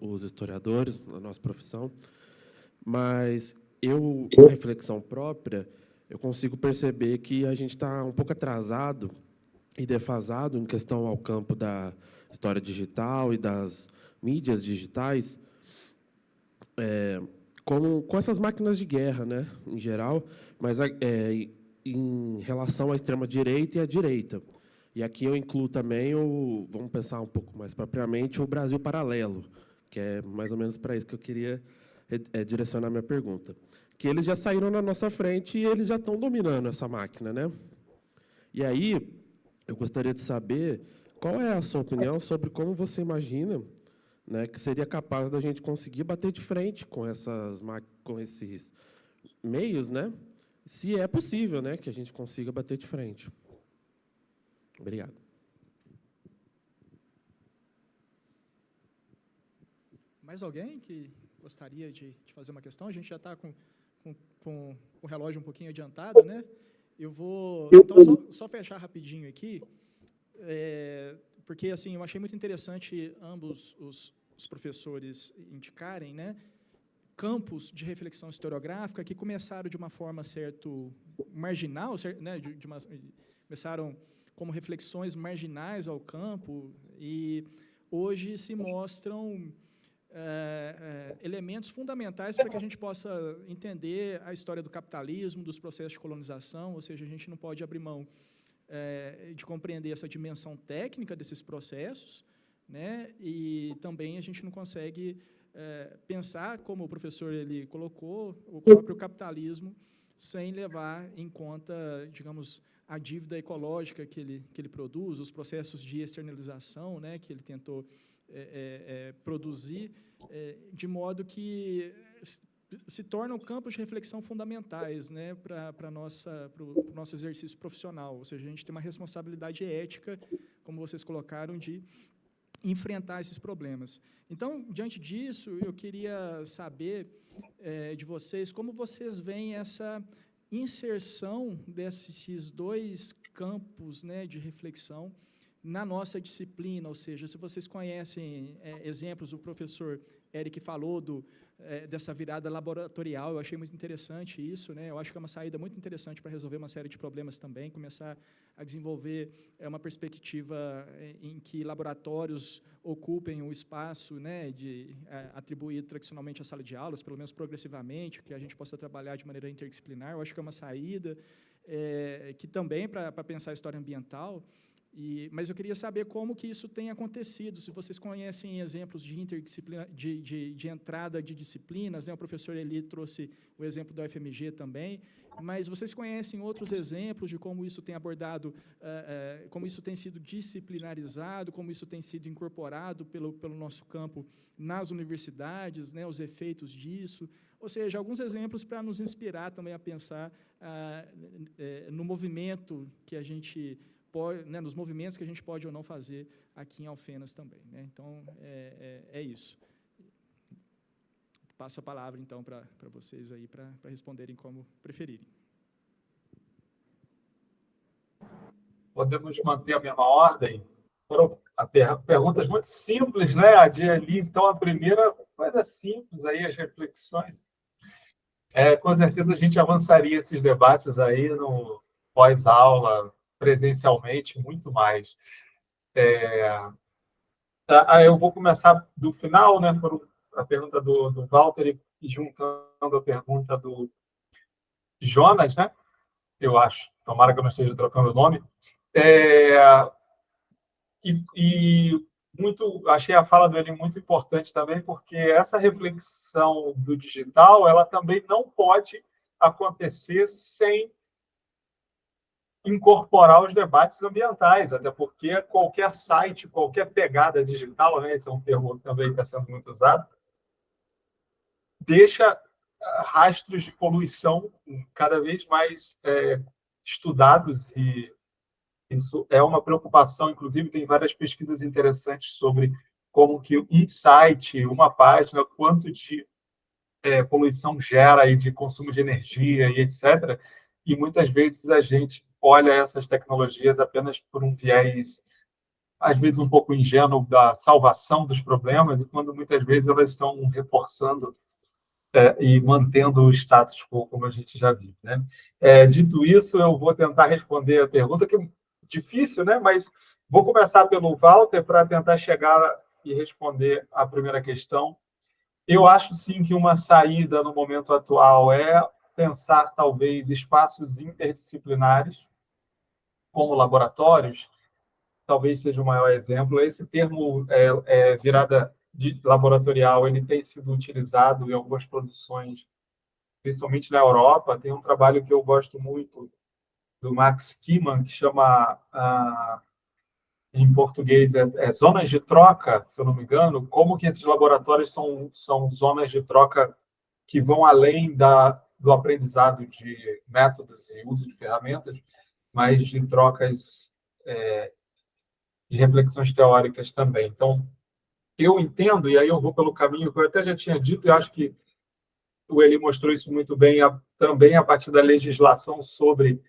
os historiadores, na nossa profissão, mas com reflexão própria, eu consigo perceber que a gente está um pouco atrasado e defasado em questão ao campo da história digital e das mídias digitais, com essas máquinas de guerra, né, em geral, mas em relação à extrema-direita e à direita. E aqui eu incluo também, vamos pensar um pouco mais propriamente, o Brasil Paralelo, que é mais ou menos para isso que eu queria direcionar a minha pergunta. Que eles já saíram na nossa frente e eles já estão dominando essa máquina, né? E aí, eu gostaria de saber qual é a sua opinião sobre como você imagina, né, que seria capaz da gente conseguir bater de frente com esses meios, né? Se é possível, né, que a gente consiga bater de frente. Obrigado. Mais alguém que gostaria de fazer uma questão? A gente já está com o relógio um pouquinho adiantado, né? Eu vou, então, só fechar rapidinho aqui, porque assim, eu achei muito interessante ambos os professores indicarem, né, campos de reflexão historiográfica que começaram de uma forma marginal, né, começaram como reflexões marginais ao campo e hoje se mostram elementos fundamentais para que a gente possa entender a história do capitalismo, dos processos de colonização, ou seja, a gente não pode abrir mão de compreender essa dimensão técnica desses processos, né, e também a gente não consegue pensar, como o professor ele colocou, o próprio capitalismo sem levar em conta, digamos, a dívida ecológica que ele produz, os processos de externalização, né, que ele tentou produzir, de modo que se tornam campos de reflexão fundamentais, né, para o nosso exercício profissional. Ou seja, a gente tem uma responsabilidade ética, como vocês colocaram, de enfrentar esses problemas. Então, diante disso, eu queria saber de vocês como vocês veem essa inserção desses dois campos, né, de reflexão na nossa disciplina, ou seja, se vocês conhecem exemplos, o professor Eric falou dessa virada laboratorial, eu achei muito interessante isso, né? Eu acho que é uma saída muito interessante para resolver uma série de problemas também, começar a desenvolver uma perspectiva em que laboratórios ocupem o espaço, né, atribuído tradicionalmente à sala de aulas, pelo menos progressivamente, que a gente possa trabalhar de maneira interdisciplinar. Eu acho que é uma saída que também para pensar a história ambiental. Mas eu queria saber como que isso tem acontecido, se vocês conhecem exemplos de interdisciplina, de entrada de disciplinas, né? O professor Eli trouxe o exemplo da UFMG também, mas vocês conhecem outros exemplos de como isso tem abordado, como isso tem sido disciplinarizado, como isso tem sido incorporado pelo nosso campo nas universidades, né? Os efeitos disso, ou seja, alguns exemplos para nos inspirar também a pensar no movimento que a gente né, nos movimentos que a gente pode ou não fazer aqui em Alfenas também, né? Então, é isso. Passo a palavra, então, para vocês aí, para responderem como preferirem. Podemos manter a mesma ordem? Foram perguntas muito simples, né? A de ali, então, a primeira coisa simples, aí, as reflexões. Com certeza a gente avançaria esses debates aí no pós-aula, presencialmente, muito mais. Eu vou começar do final, né, por a pergunta do Walter e juntando a pergunta do Jonas, né? Eu acho. Tomara que eu não esteja trocando o nome. Achei a fala dele muito importante também, porque essa reflexão do digital, ela também não pode acontecer sem incorporar os debates ambientais, até porque qualquer site, qualquer pegada digital, né, esse é um termo que também está sendo muito usado, deixa rastros de poluição cada vez mais estudados, e isso é uma preocupação. Inclusive, tem várias pesquisas interessantes sobre como que um site, uma página, quanto de poluição gera e de consumo de energia e etc. E muitas vezes a gente olha essas tecnologias apenas por um viés, às vezes um pouco ingênuo, da salvação dos problemas, e quando muitas vezes elas estão reforçando e mantendo o status quo, como a gente já viu, né? Dito isso, eu vou tentar responder a pergunta, que é difícil, né? Mas vou começar pelo Walter para tentar chegar e responder a primeira questão. Eu acho, sim, que uma saída no momento atual é pensar, talvez, espaços interdisciplinares, como laboratórios, talvez seja o maior exemplo. Esse termo, virada de laboratorial, ele tem sido utilizado em algumas produções, principalmente na Europa. Tem um trabalho que eu gosto muito, do Max Kiman, que chama, em português, zonas de troca, se eu não me engano, como que esses laboratórios são zonas de troca que vão além do aprendizado de métodos e uso de ferramentas, mas de trocas de reflexões teóricas também. Então, eu entendo, e aí eu vou pelo caminho que eu até já tinha dito, e acho que o Eli mostrou isso muito bem, também a partir da legislação sobre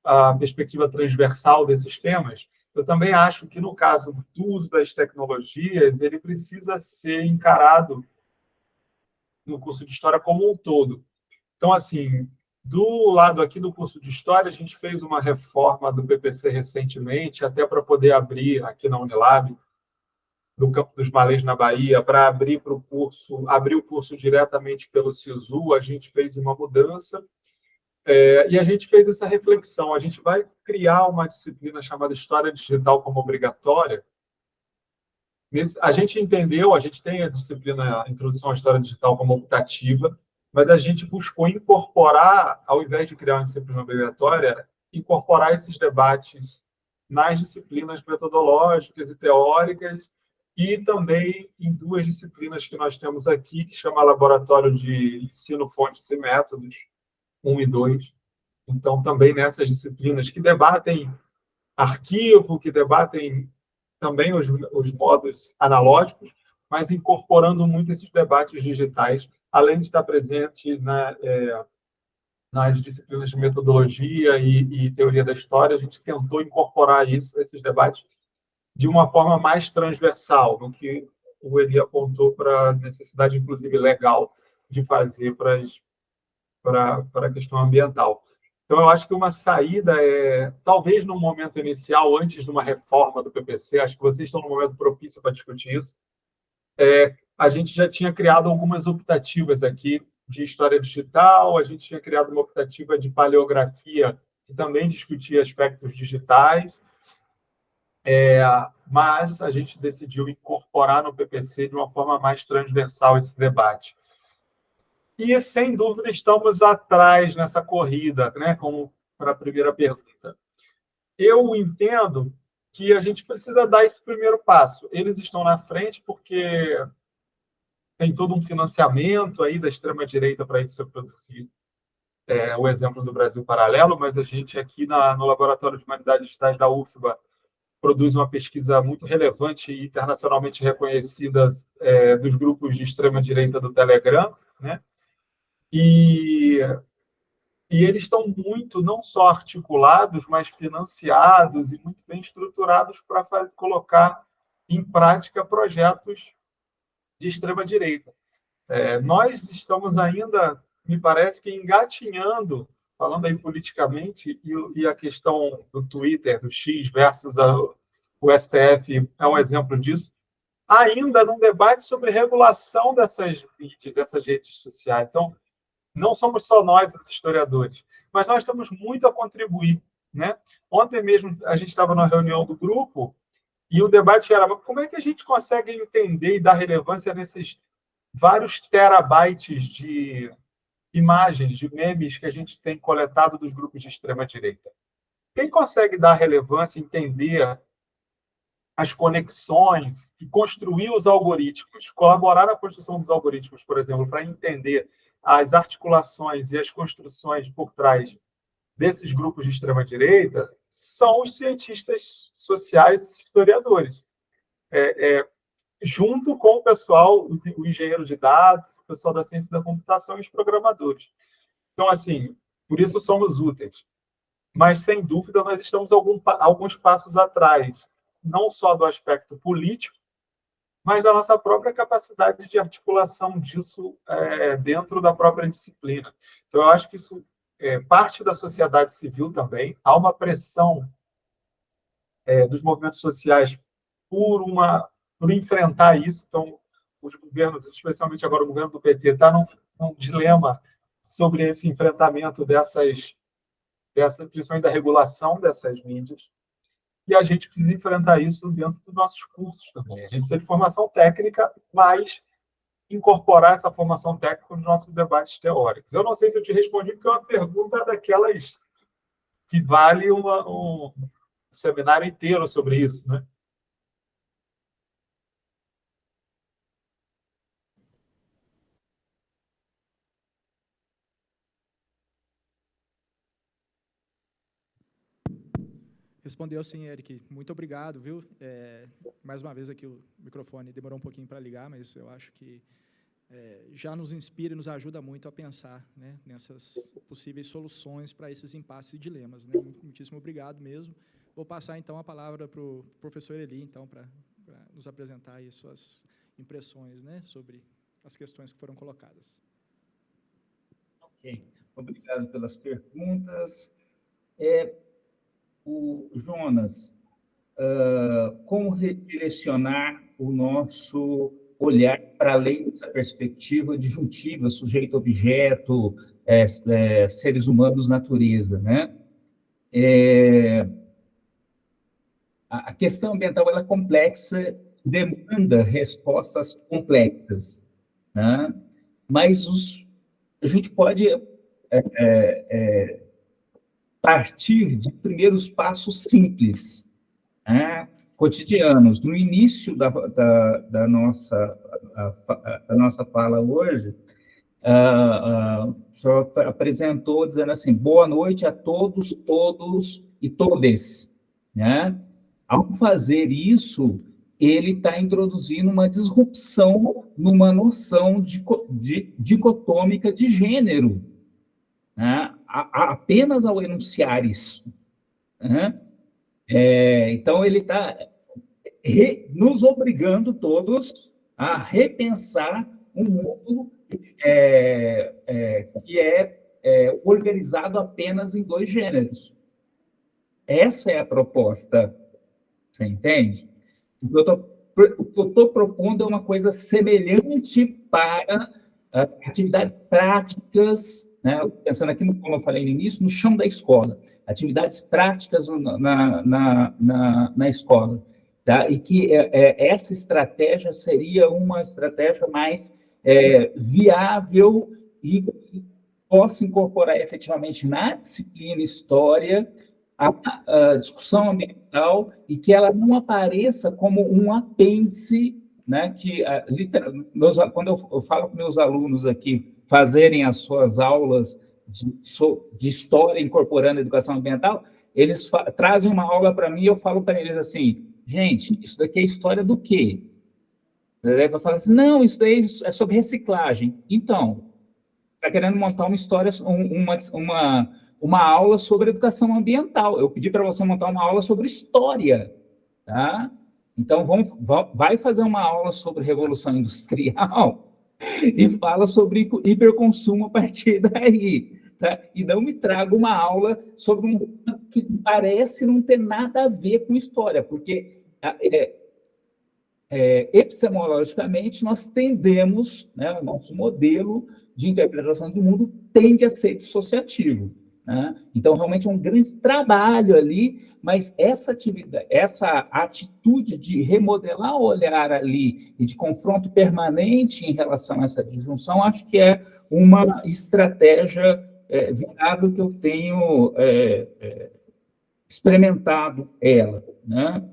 a perspectiva transversal desses temas. Eu também acho que, no caso do uso das tecnologias, ele precisa ser encarado no curso de História como um todo. Então, assim, do lado aqui do curso de História, a gente fez uma reforma do PPC recentemente, até para poder abrir aqui na Unilab, no Campo dos Malês, na Bahia, para abrir o curso diretamente pelo SISU. A gente fez uma mudança, e a gente fez essa reflexão. A gente vai criar uma disciplina chamada História Digital como obrigatória. A gente entendeu, a gente tem a disciplina Introdução à História Digital como optativa, mas a gente buscou incorporar, ao invés de criar uma disciplina obrigatória, incorporar esses debates nas disciplinas metodológicas e teóricas, e também em duas disciplinas que nós temos aqui, que chama Laboratório de Ensino, Fontes e Métodos, 1 e 2. Então, também nessas disciplinas que debatem arquivo, que debatem também os modos analógicos, mas incorporando muito esses debates digitais, além de estar presente nas disciplinas de metodologia e teoria da história. A gente tentou incorporar esses debates, de uma forma mais transversal, no que o Eli apontou para a necessidade, inclusive, legal de fazer para a questão ambiental. Então, eu acho que uma saída talvez no momento inicial, antes de uma reforma do PPC, acho que vocês estão no momento propício para discutir isso, a gente já tinha criado algumas optativas aqui de história digital, a gente tinha criado uma optativa de paleografia, que também discutia aspectos digitais, mas a gente decidiu incorporar no PPC de uma forma mais transversal esse debate. E, sem dúvida, estamos atrás nessa corrida, né? Como para a primeira pergunta. Eu entendo que a gente precisa dar esse primeiro passo. Eles estão na frente porque tem todo um financiamento aí da extrema-direita para isso ser produzido. O exemplo do Brasil Paralelo, mas a gente aqui no Laboratório de Humanidades Digitais da UFBA produz uma pesquisa muito relevante e internacionalmente reconhecida dos grupos de extrema-direita do Telegram, né? E eles estão muito, não só articulados, mas financiados e muito bem estruturados para colocar em prática projetos de extrema-direita. Nós estamos ainda, me parece que engatinhando, falando aí politicamente, e a questão do Twitter, do X versus o STF é um exemplo disso, ainda num debate sobre regulação dessas mídias, dessas redes sociais. Então, não somos só nós, os historiadores, mas nós temos muito a contribuir, né? Ontem mesmo a gente estava numa reunião do grupo e o debate era como é que a gente consegue entender e dar relevância nesses vários terabytes de imagens, de memes que a gente tem coletado dos grupos de extrema-direita. Quem consegue dar relevância, entender as conexões e construir os algoritmos, colaborar na construção dos algoritmos, por exemplo, para entender as articulações e as construções por trás desses grupos de extrema-direita, são os cientistas sociais, os historiadores. Junto com o pessoal, o engenheiro de dados, o pessoal da ciência da computação e os programadores. Então, assim, por isso somos úteis. Mas, sem dúvida, nós estamos alguns passos atrás, não só do aspecto político, mas da nossa própria capacidade de articulação disso dentro da própria disciplina. Então, eu acho que isso parte da sociedade civil também. Há uma pressão dos movimentos sociais por enfrentar isso. Então, os governos, especialmente agora o governo do PT, está num dilema sobre esse enfrentamento principalmente da regulação dessas mídias. E a gente precisa enfrentar isso dentro dos nossos cursos também. A gente precisa de formação técnica, mas incorporar essa formação técnica nos nossos debates teóricos. Eu não sei se eu te respondi, porque é uma pergunta daquelas que vale um seminário inteiro sobre isso, né? Respondeu sim, Eric. Muito obrigado, viu? Mais uma vez aqui o microfone demorou um pouquinho para ligar, mas eu acho que já nos inspira e nos ajuda muito a pensar, né, nessas possíveis soluções para esses impasses e dilemas, né? Muitíssimo obrigado mesmo. Vou passar, então, a palavra para o professor Eli, então, para nos apresentar aí suas impressões, né, sobre as questões que foram colocadas. Ok. Obrigado pelas perguntas. O Jonas, como redirecionar o nosso olhar para além dessa perspectiva disjuntiva, sujeito-objeto, seres humanos, natureza, né? A questão ambiental ela é complexa, demanda respostas complexas, né? Mas a gente pode partir de primeiros passos simples, né, cotidianos. No início da nossa fala hoje, o senhor apresentou dizendo assim, boa noite a todos, todos e todes, né? Ao fazer isso, ele está introduzindo uma disrupção numa noção dicotômica de gênero, né? Apenas ao enunciar isso, né? Então, ele está nos obrigando todos a repensar um mundo que é organizado apenas em dois gêneros. Essa é a proposta, você entende? O que eu estou propondo é uma coisa semelhante para atividades práticas, né? Pensando aqui, como eu falei no início, no chão da escola, atividades práticas na escola, tá? E que essa estratégia seria uma estratégia mais viável e possa incorporar efetivamente na disciplina História a discussão ambiental e que ela não apareça como um apêndice, né, que, quando eu falo com meus alunos aqui fazerem as suas aulas de história incorporando a educação ambiental, eles trazem uma aula para mim e eu falo para eles assim, gente, isso daqui é história do quê? Ele vai falar assim, não, isso daí é sobre reciclagem. Então, está querendo montar uma história, uma aula sobre educação ambiental. Eu pedi para você montar uma aula sobre história, tá? Então, vai fazer uma aula sobre Revolução Industrial e fala sobre hiperconsumo a partir daí, tá? E não me traga uma aula sobre um que parece não ter nada a ver com história, porque epistemologicamente, nós tendemos, né, o nosso modelo de interpretação do mundo tende a ser dissociativo, né? Então, realmente é um grande trabalho ali, mas essa atitude de remodelar o olhar ali e de confronto permanente em relação a essa disjunção, acho que é uma estratégia viável que eu tenho experimentado ela, né?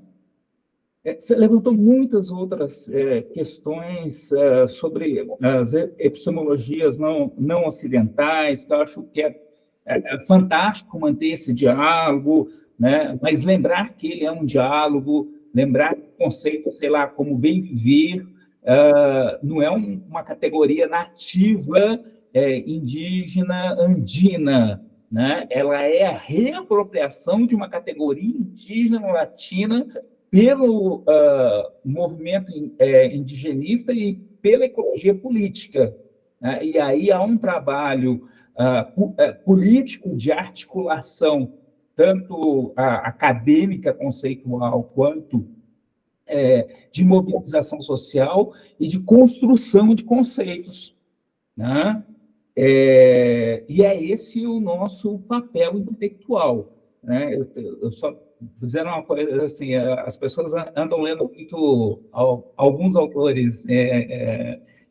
Você levantou muitas outras questões sobre as epistemologias não ocidentais, que eu acho que é fantástico manter esse diálogo, né? Mas lembrar que ele é um diálogo, lembrar que o conceito, sei lá, como bem viver, não é uma categoria nativa indígena andina, né? Ela é a reapropriação de uma categoria indígena latina pelo movimento indigenista e pela ecologia política, né? E aí há um trabalho político de articulação, tanto acadêmica, conceitual, quanto de mobilização social e de construção de conceitos, né? E é esse o nosso papel intelectual, né? Eu só dizendo uma coisa assim, as pessoas andam lendo muito alguns autores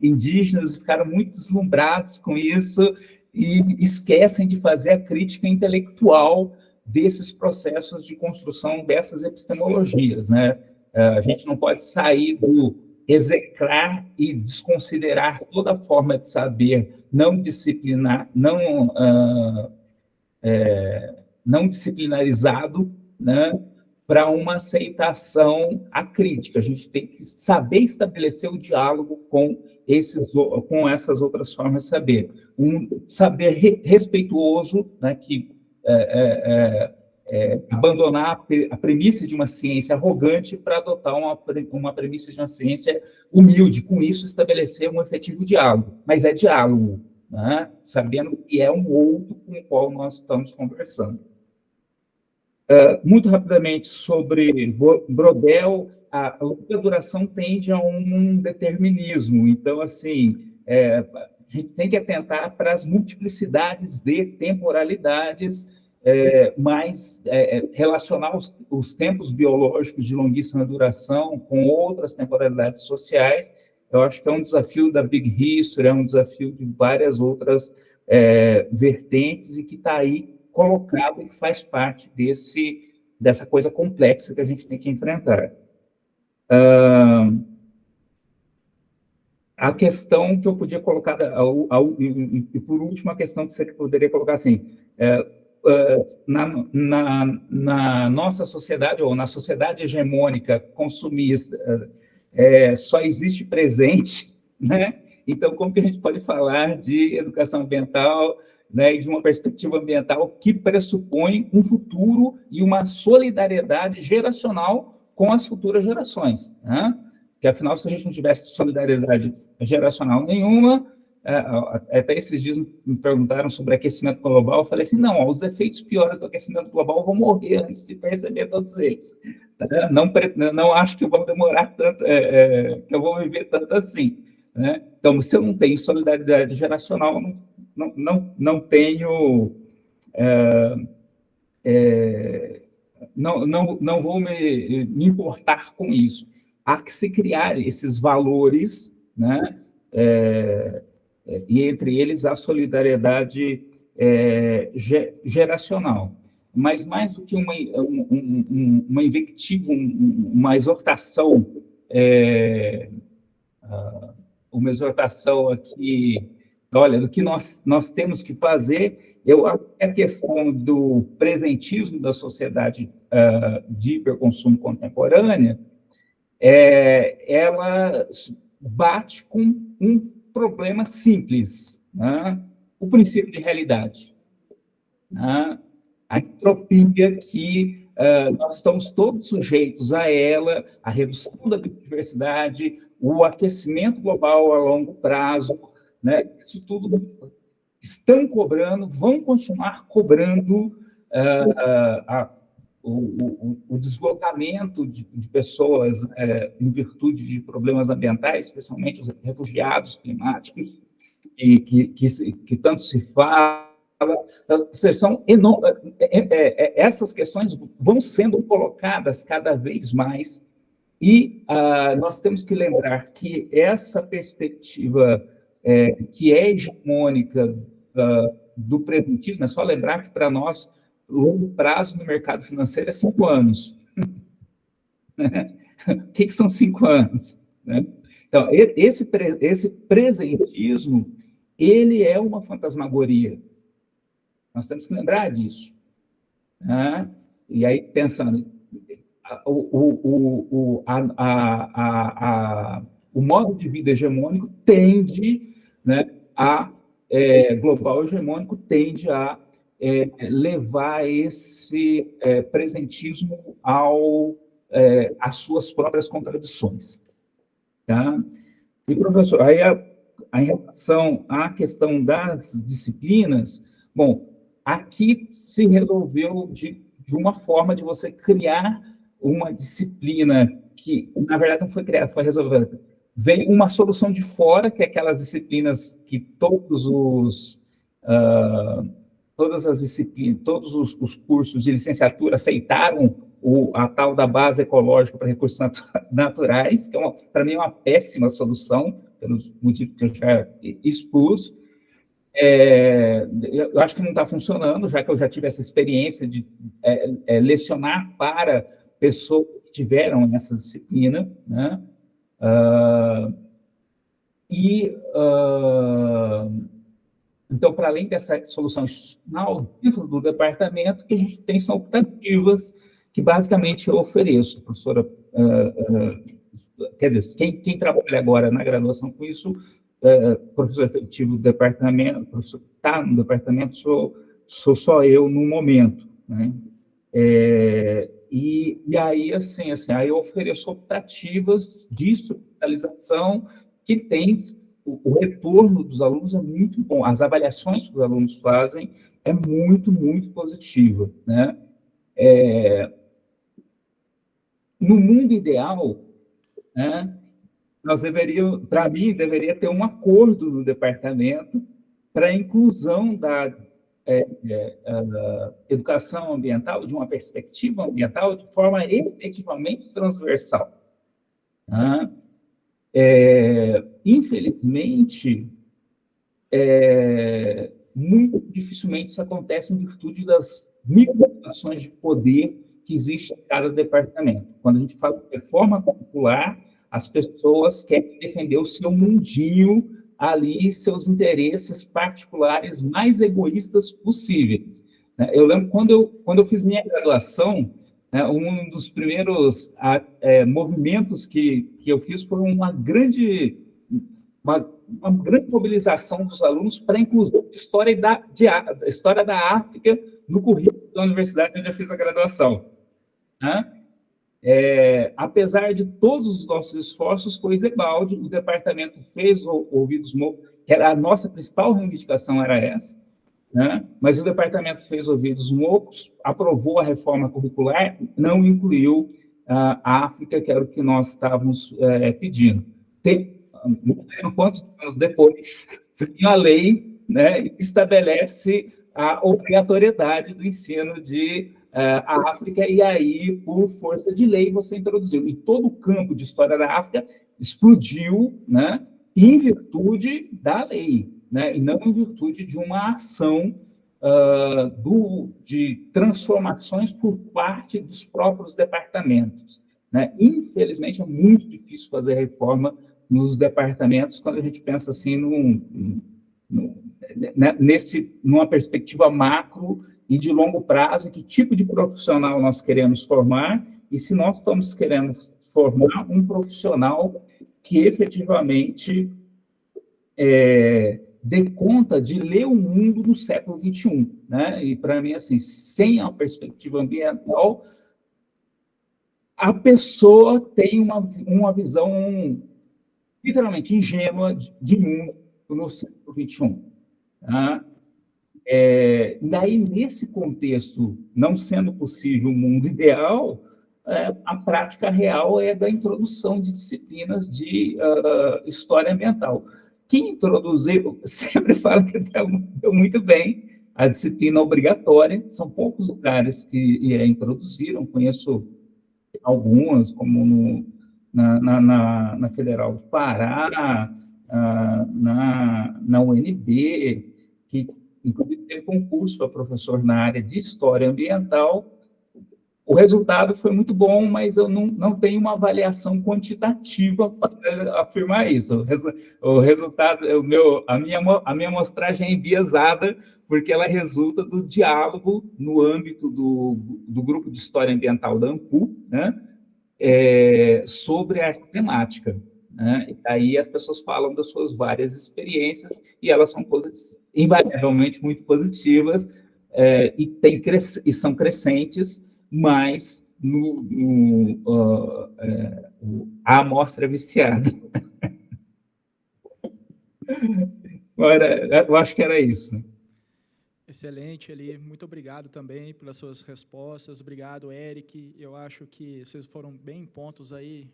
indígenas e ficaram muito deslumbrados com isso e esquecem de fazer a crítica intelectual desses processos de construção dessas epistemologias, né? A gente não pode sair do execrar e desconsiderar toda forma de saber não disciplinarizado, né, para uma aceitação acrítica. A gente tem que saber estabelecer o diálogo com essas outras formas de saber. Um saber respeituoso, né, que abandonar a premissa de uma ciência arrogante para adotar uma premissa de uma ciência humilde. Com isso, estabelecer um efetivo diálogo. Mas é diálogo, né? Sabendo que é um outro com o qual nós estamos conversando. Muito rapidamente sobre Brodel, a longa duração tende a um determinismo. Então, assim, a gente tem que atentar para as multiplicidades de temporalidades, mas relacionar os tempos biológicos de longuíssima duração com outras temporalidades sociais. Eu acho que é um desafio da Big History, é um desafio de várias outras vertentes e que está aí colocado e que faz parte dessa coisa complexa que a gente tem que enfrentar. A questão que eu podia colocar, e por último, a questão que você poderia colocar assim, na nossa sociedade, ou na sociedade hegemônica consumista, só existe presente, né? Então, como que a gente pode falar de educação ambiental, né, e de uma perspectiva ambiental que pressupõe um futuro e uma solidariedade geracional com as futuras gerações, né? Porque, afinal, se a gente não tivesse solidariedade geracional nenhuma, até esses dias me perguntaram sobre aquecimento global, eu falei assim, não, os efeitos piores do aquecimento global vão morrer antes de perceber todos eles. Tá? Não acho que eu vou demorar tanto, que eu vou viver tanto assim, né? Então, se eu não tenho solidariedade geracional, não tenho... não vou me importar com isso. Há que se criar esses valores, né? E entre eles a solidariedade geracional. Mas mais do que uma invectiva, uma exortação, uma exortação aqui, olha, do que nós temos que fazer, eu acho que a questão do presentismo da sociedade de hiperconsumo contemporânea, ela bate com um problema simples, né? O princípio de realidade, né? A entropia que nós estamos todos sujeitos a ela, a redução da biodiversidade, o aquecimento global a longo prazo, né? Isso tudo estão cobrando, vão continuar cobrando o deslocamento de pessoas em virtude de problemas ambientais, especialmente os refugiados climáticos, que tanto se fala, essas questões vão sendo colocadas cada vez mais, e nós temos que lembrar que essa perspectiva que é hegemônica do presentismo, é só lembrar que, para nós, longo prazo no mercado financeiro é 5 anos. O que são 5 anos? Né? Então, esse presentismo, ele é uma fantasmagoria. Nós temos que lembrar disso. Né? E aí, pensando, o modo de vida hegemônico tende, né, global hegemônico tende a levar esse presentismo às suas próprias contradições. Tá? E, professor, aí em relação à questão das disciplinas, bom, aqui se resolveu de uma forma de você criar uma disciplina que, na verdade, não foi criada, foi resolvida. Veio uma solução de fora, que é aquelas disciplinas que todas as disciplinas, todos os cursos de licenciatura aceitaram a tal da base ecológica para recursos naturais, que para mim é uma péssima solução, pelos motivos que eu já expus. Eu acho que não está funcionando, já que eu já tive essa experiência de lecionar para pessoas que tiveram essa disciplina, né? Então, para além dessa solução institucional, dentro do departamento, que a gente tem são optativas que, basicamente, eu ofereço. Professora, quer dizer, quem trabalha agora na graduação com isso, professor efetivo do departamento, professor que está no departamento, sou só eu no momento. Né? E aí, assim, aí eu ofereço optativas de estruturalização que tem... O retorno dos alunos é muito bom, as avaliações que os alunos fazem é muito, muito positiva. Né? No mundo ideal, né, para mim, deveria ter um acordo no departamento para a inclusão da educação ambiental, de uma perspectiva ambiental, de forma efetivamente transversal. Né? Infelizmente, muito dificilmente isso acontece em virtude das micro-relações de poder que existem em cada departamento. Quando a gente fala de reforma curricular, as pessoas querem defender o seu mundinho ali, seus interesses particulares mais egoístas possíveis. Eu lembro quando eu fiz minha graduação, um dos primeiros movimentos que eu fiz foi uma grande mobilização dos alunos para a inclusão da história da África no currículo da universidade onde eu fiz a graduação. Apesar de todos os nossos esforços, foi debalde, o departamento fez ouvidos moucos, que era a nossa principal reivindicação era essa, né? Mas o departamento fez ouvidos moucos, aprovou a reforma curricular, não incluiu a África, que era o que nós estávamos pedindo. Quantos anos depois, veio a lei, né, e estabelece a obrigatoriedade do ensino de África, e aí, por força de lei, você introduziu. E todo o campo de história da África explodiu, né, em virtude da lei, né, e não em virtude de uma ação de transformações por parte dos próprios departamente. Né? Infelizmente, é muito difícil fazer reforma nos departamentos quando a gente pensa assim numa perspectiva macro e de longo prazo, que tipo de profissional nós queremos formar, e se nós estamos querendo formar um profissional que efetivamente dê conta de ler o mundo no século XXI. Né? E, para mim, assim, sem a perspectiva ambiental, a pessoa tem uma visão literalmente ingênua de mundo no século XXI. Tá? Daí, nesse contexto, não sendo possível um mundo ideal, a prática real é da introdução de disciplinas de história ambiental. Quem introduziu, sempre fala que deu muito bem, a disciplina obrigatória, são poucos lugares que introduziram, conheço algumas, como na Federal do Pará, na UNB, que inclusive teve concurso para professor na área de História Ambiental. O resultado foi muito bom, mas eu não tenho uma avaliação quantitativa para afirmar isso. O resultado, a minha amostragem é enviesada, porque ela resulta do diálogo no âmbito do Grupo de História Ambiental da ANPU, né, sobre essa temática. Né? E aí as pessoas falam das suas várias experiências, e elas são invariavelmente muito positivas, e são crescentes, mas a amostra é viciada. Agora, eu acho que era isso. Excelente, Eli. Muito obrigado também pelas suas respostas. Obrigado, Eric. Eu acho que vocês foram bem pontos aí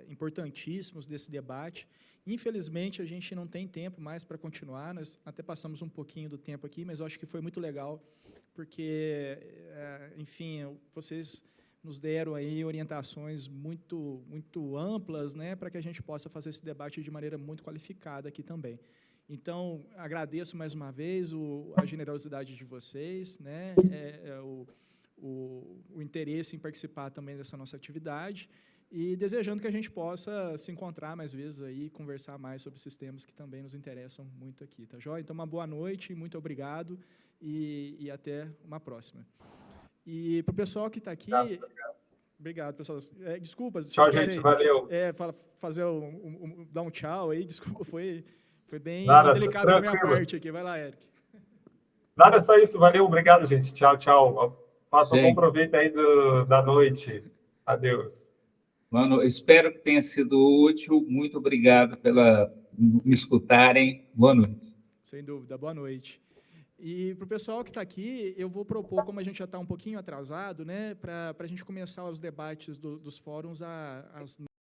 importantíssimos desse debate. Infelizmente, a gente não tem tempo mais para continuar. Nós até passamos um pouquinho do tempo aqui, mas eu acho que foi muito legal, porque, enfim, vocês nos deram aí orientações muito, muito amplas, né, para que a gente possa fazer esse debate de maneira muito qualificada aqui também. Então, agradeço mais uma vez a generosidade de vocês, né, o interesse em participar também dessa nossa atividade, e desejando que a gente possa se encontrar mais vezes aí, conversar mais sobre esses temas que também nos interessam muito aqui, tá joia? Então, uma boa noite, muito obrigado, e até uma próxima. E para o pessoal que está aqui... Obrigado, pessoal. Desculpa, vocês Tchau, querem... gente, valeu. Fazer dar um tchau aí, desculpa, foi bem delicado da minha parte aqui. Vai lá, Eric. Nada, só isso. Valeu, obrigado, gente. Tchau, tchau. Faça um bom proveito aí da noite. Adeus. Mano, espero que tenha sido útil. Muito obrigado pela me escutarem. Boa noite. Sem dúvida, boa noite. E para o pessoal que está aqui, eu vou propor, como a gente já está um pouquinho atrasado, né, para a gente começar os debates dos fóruns às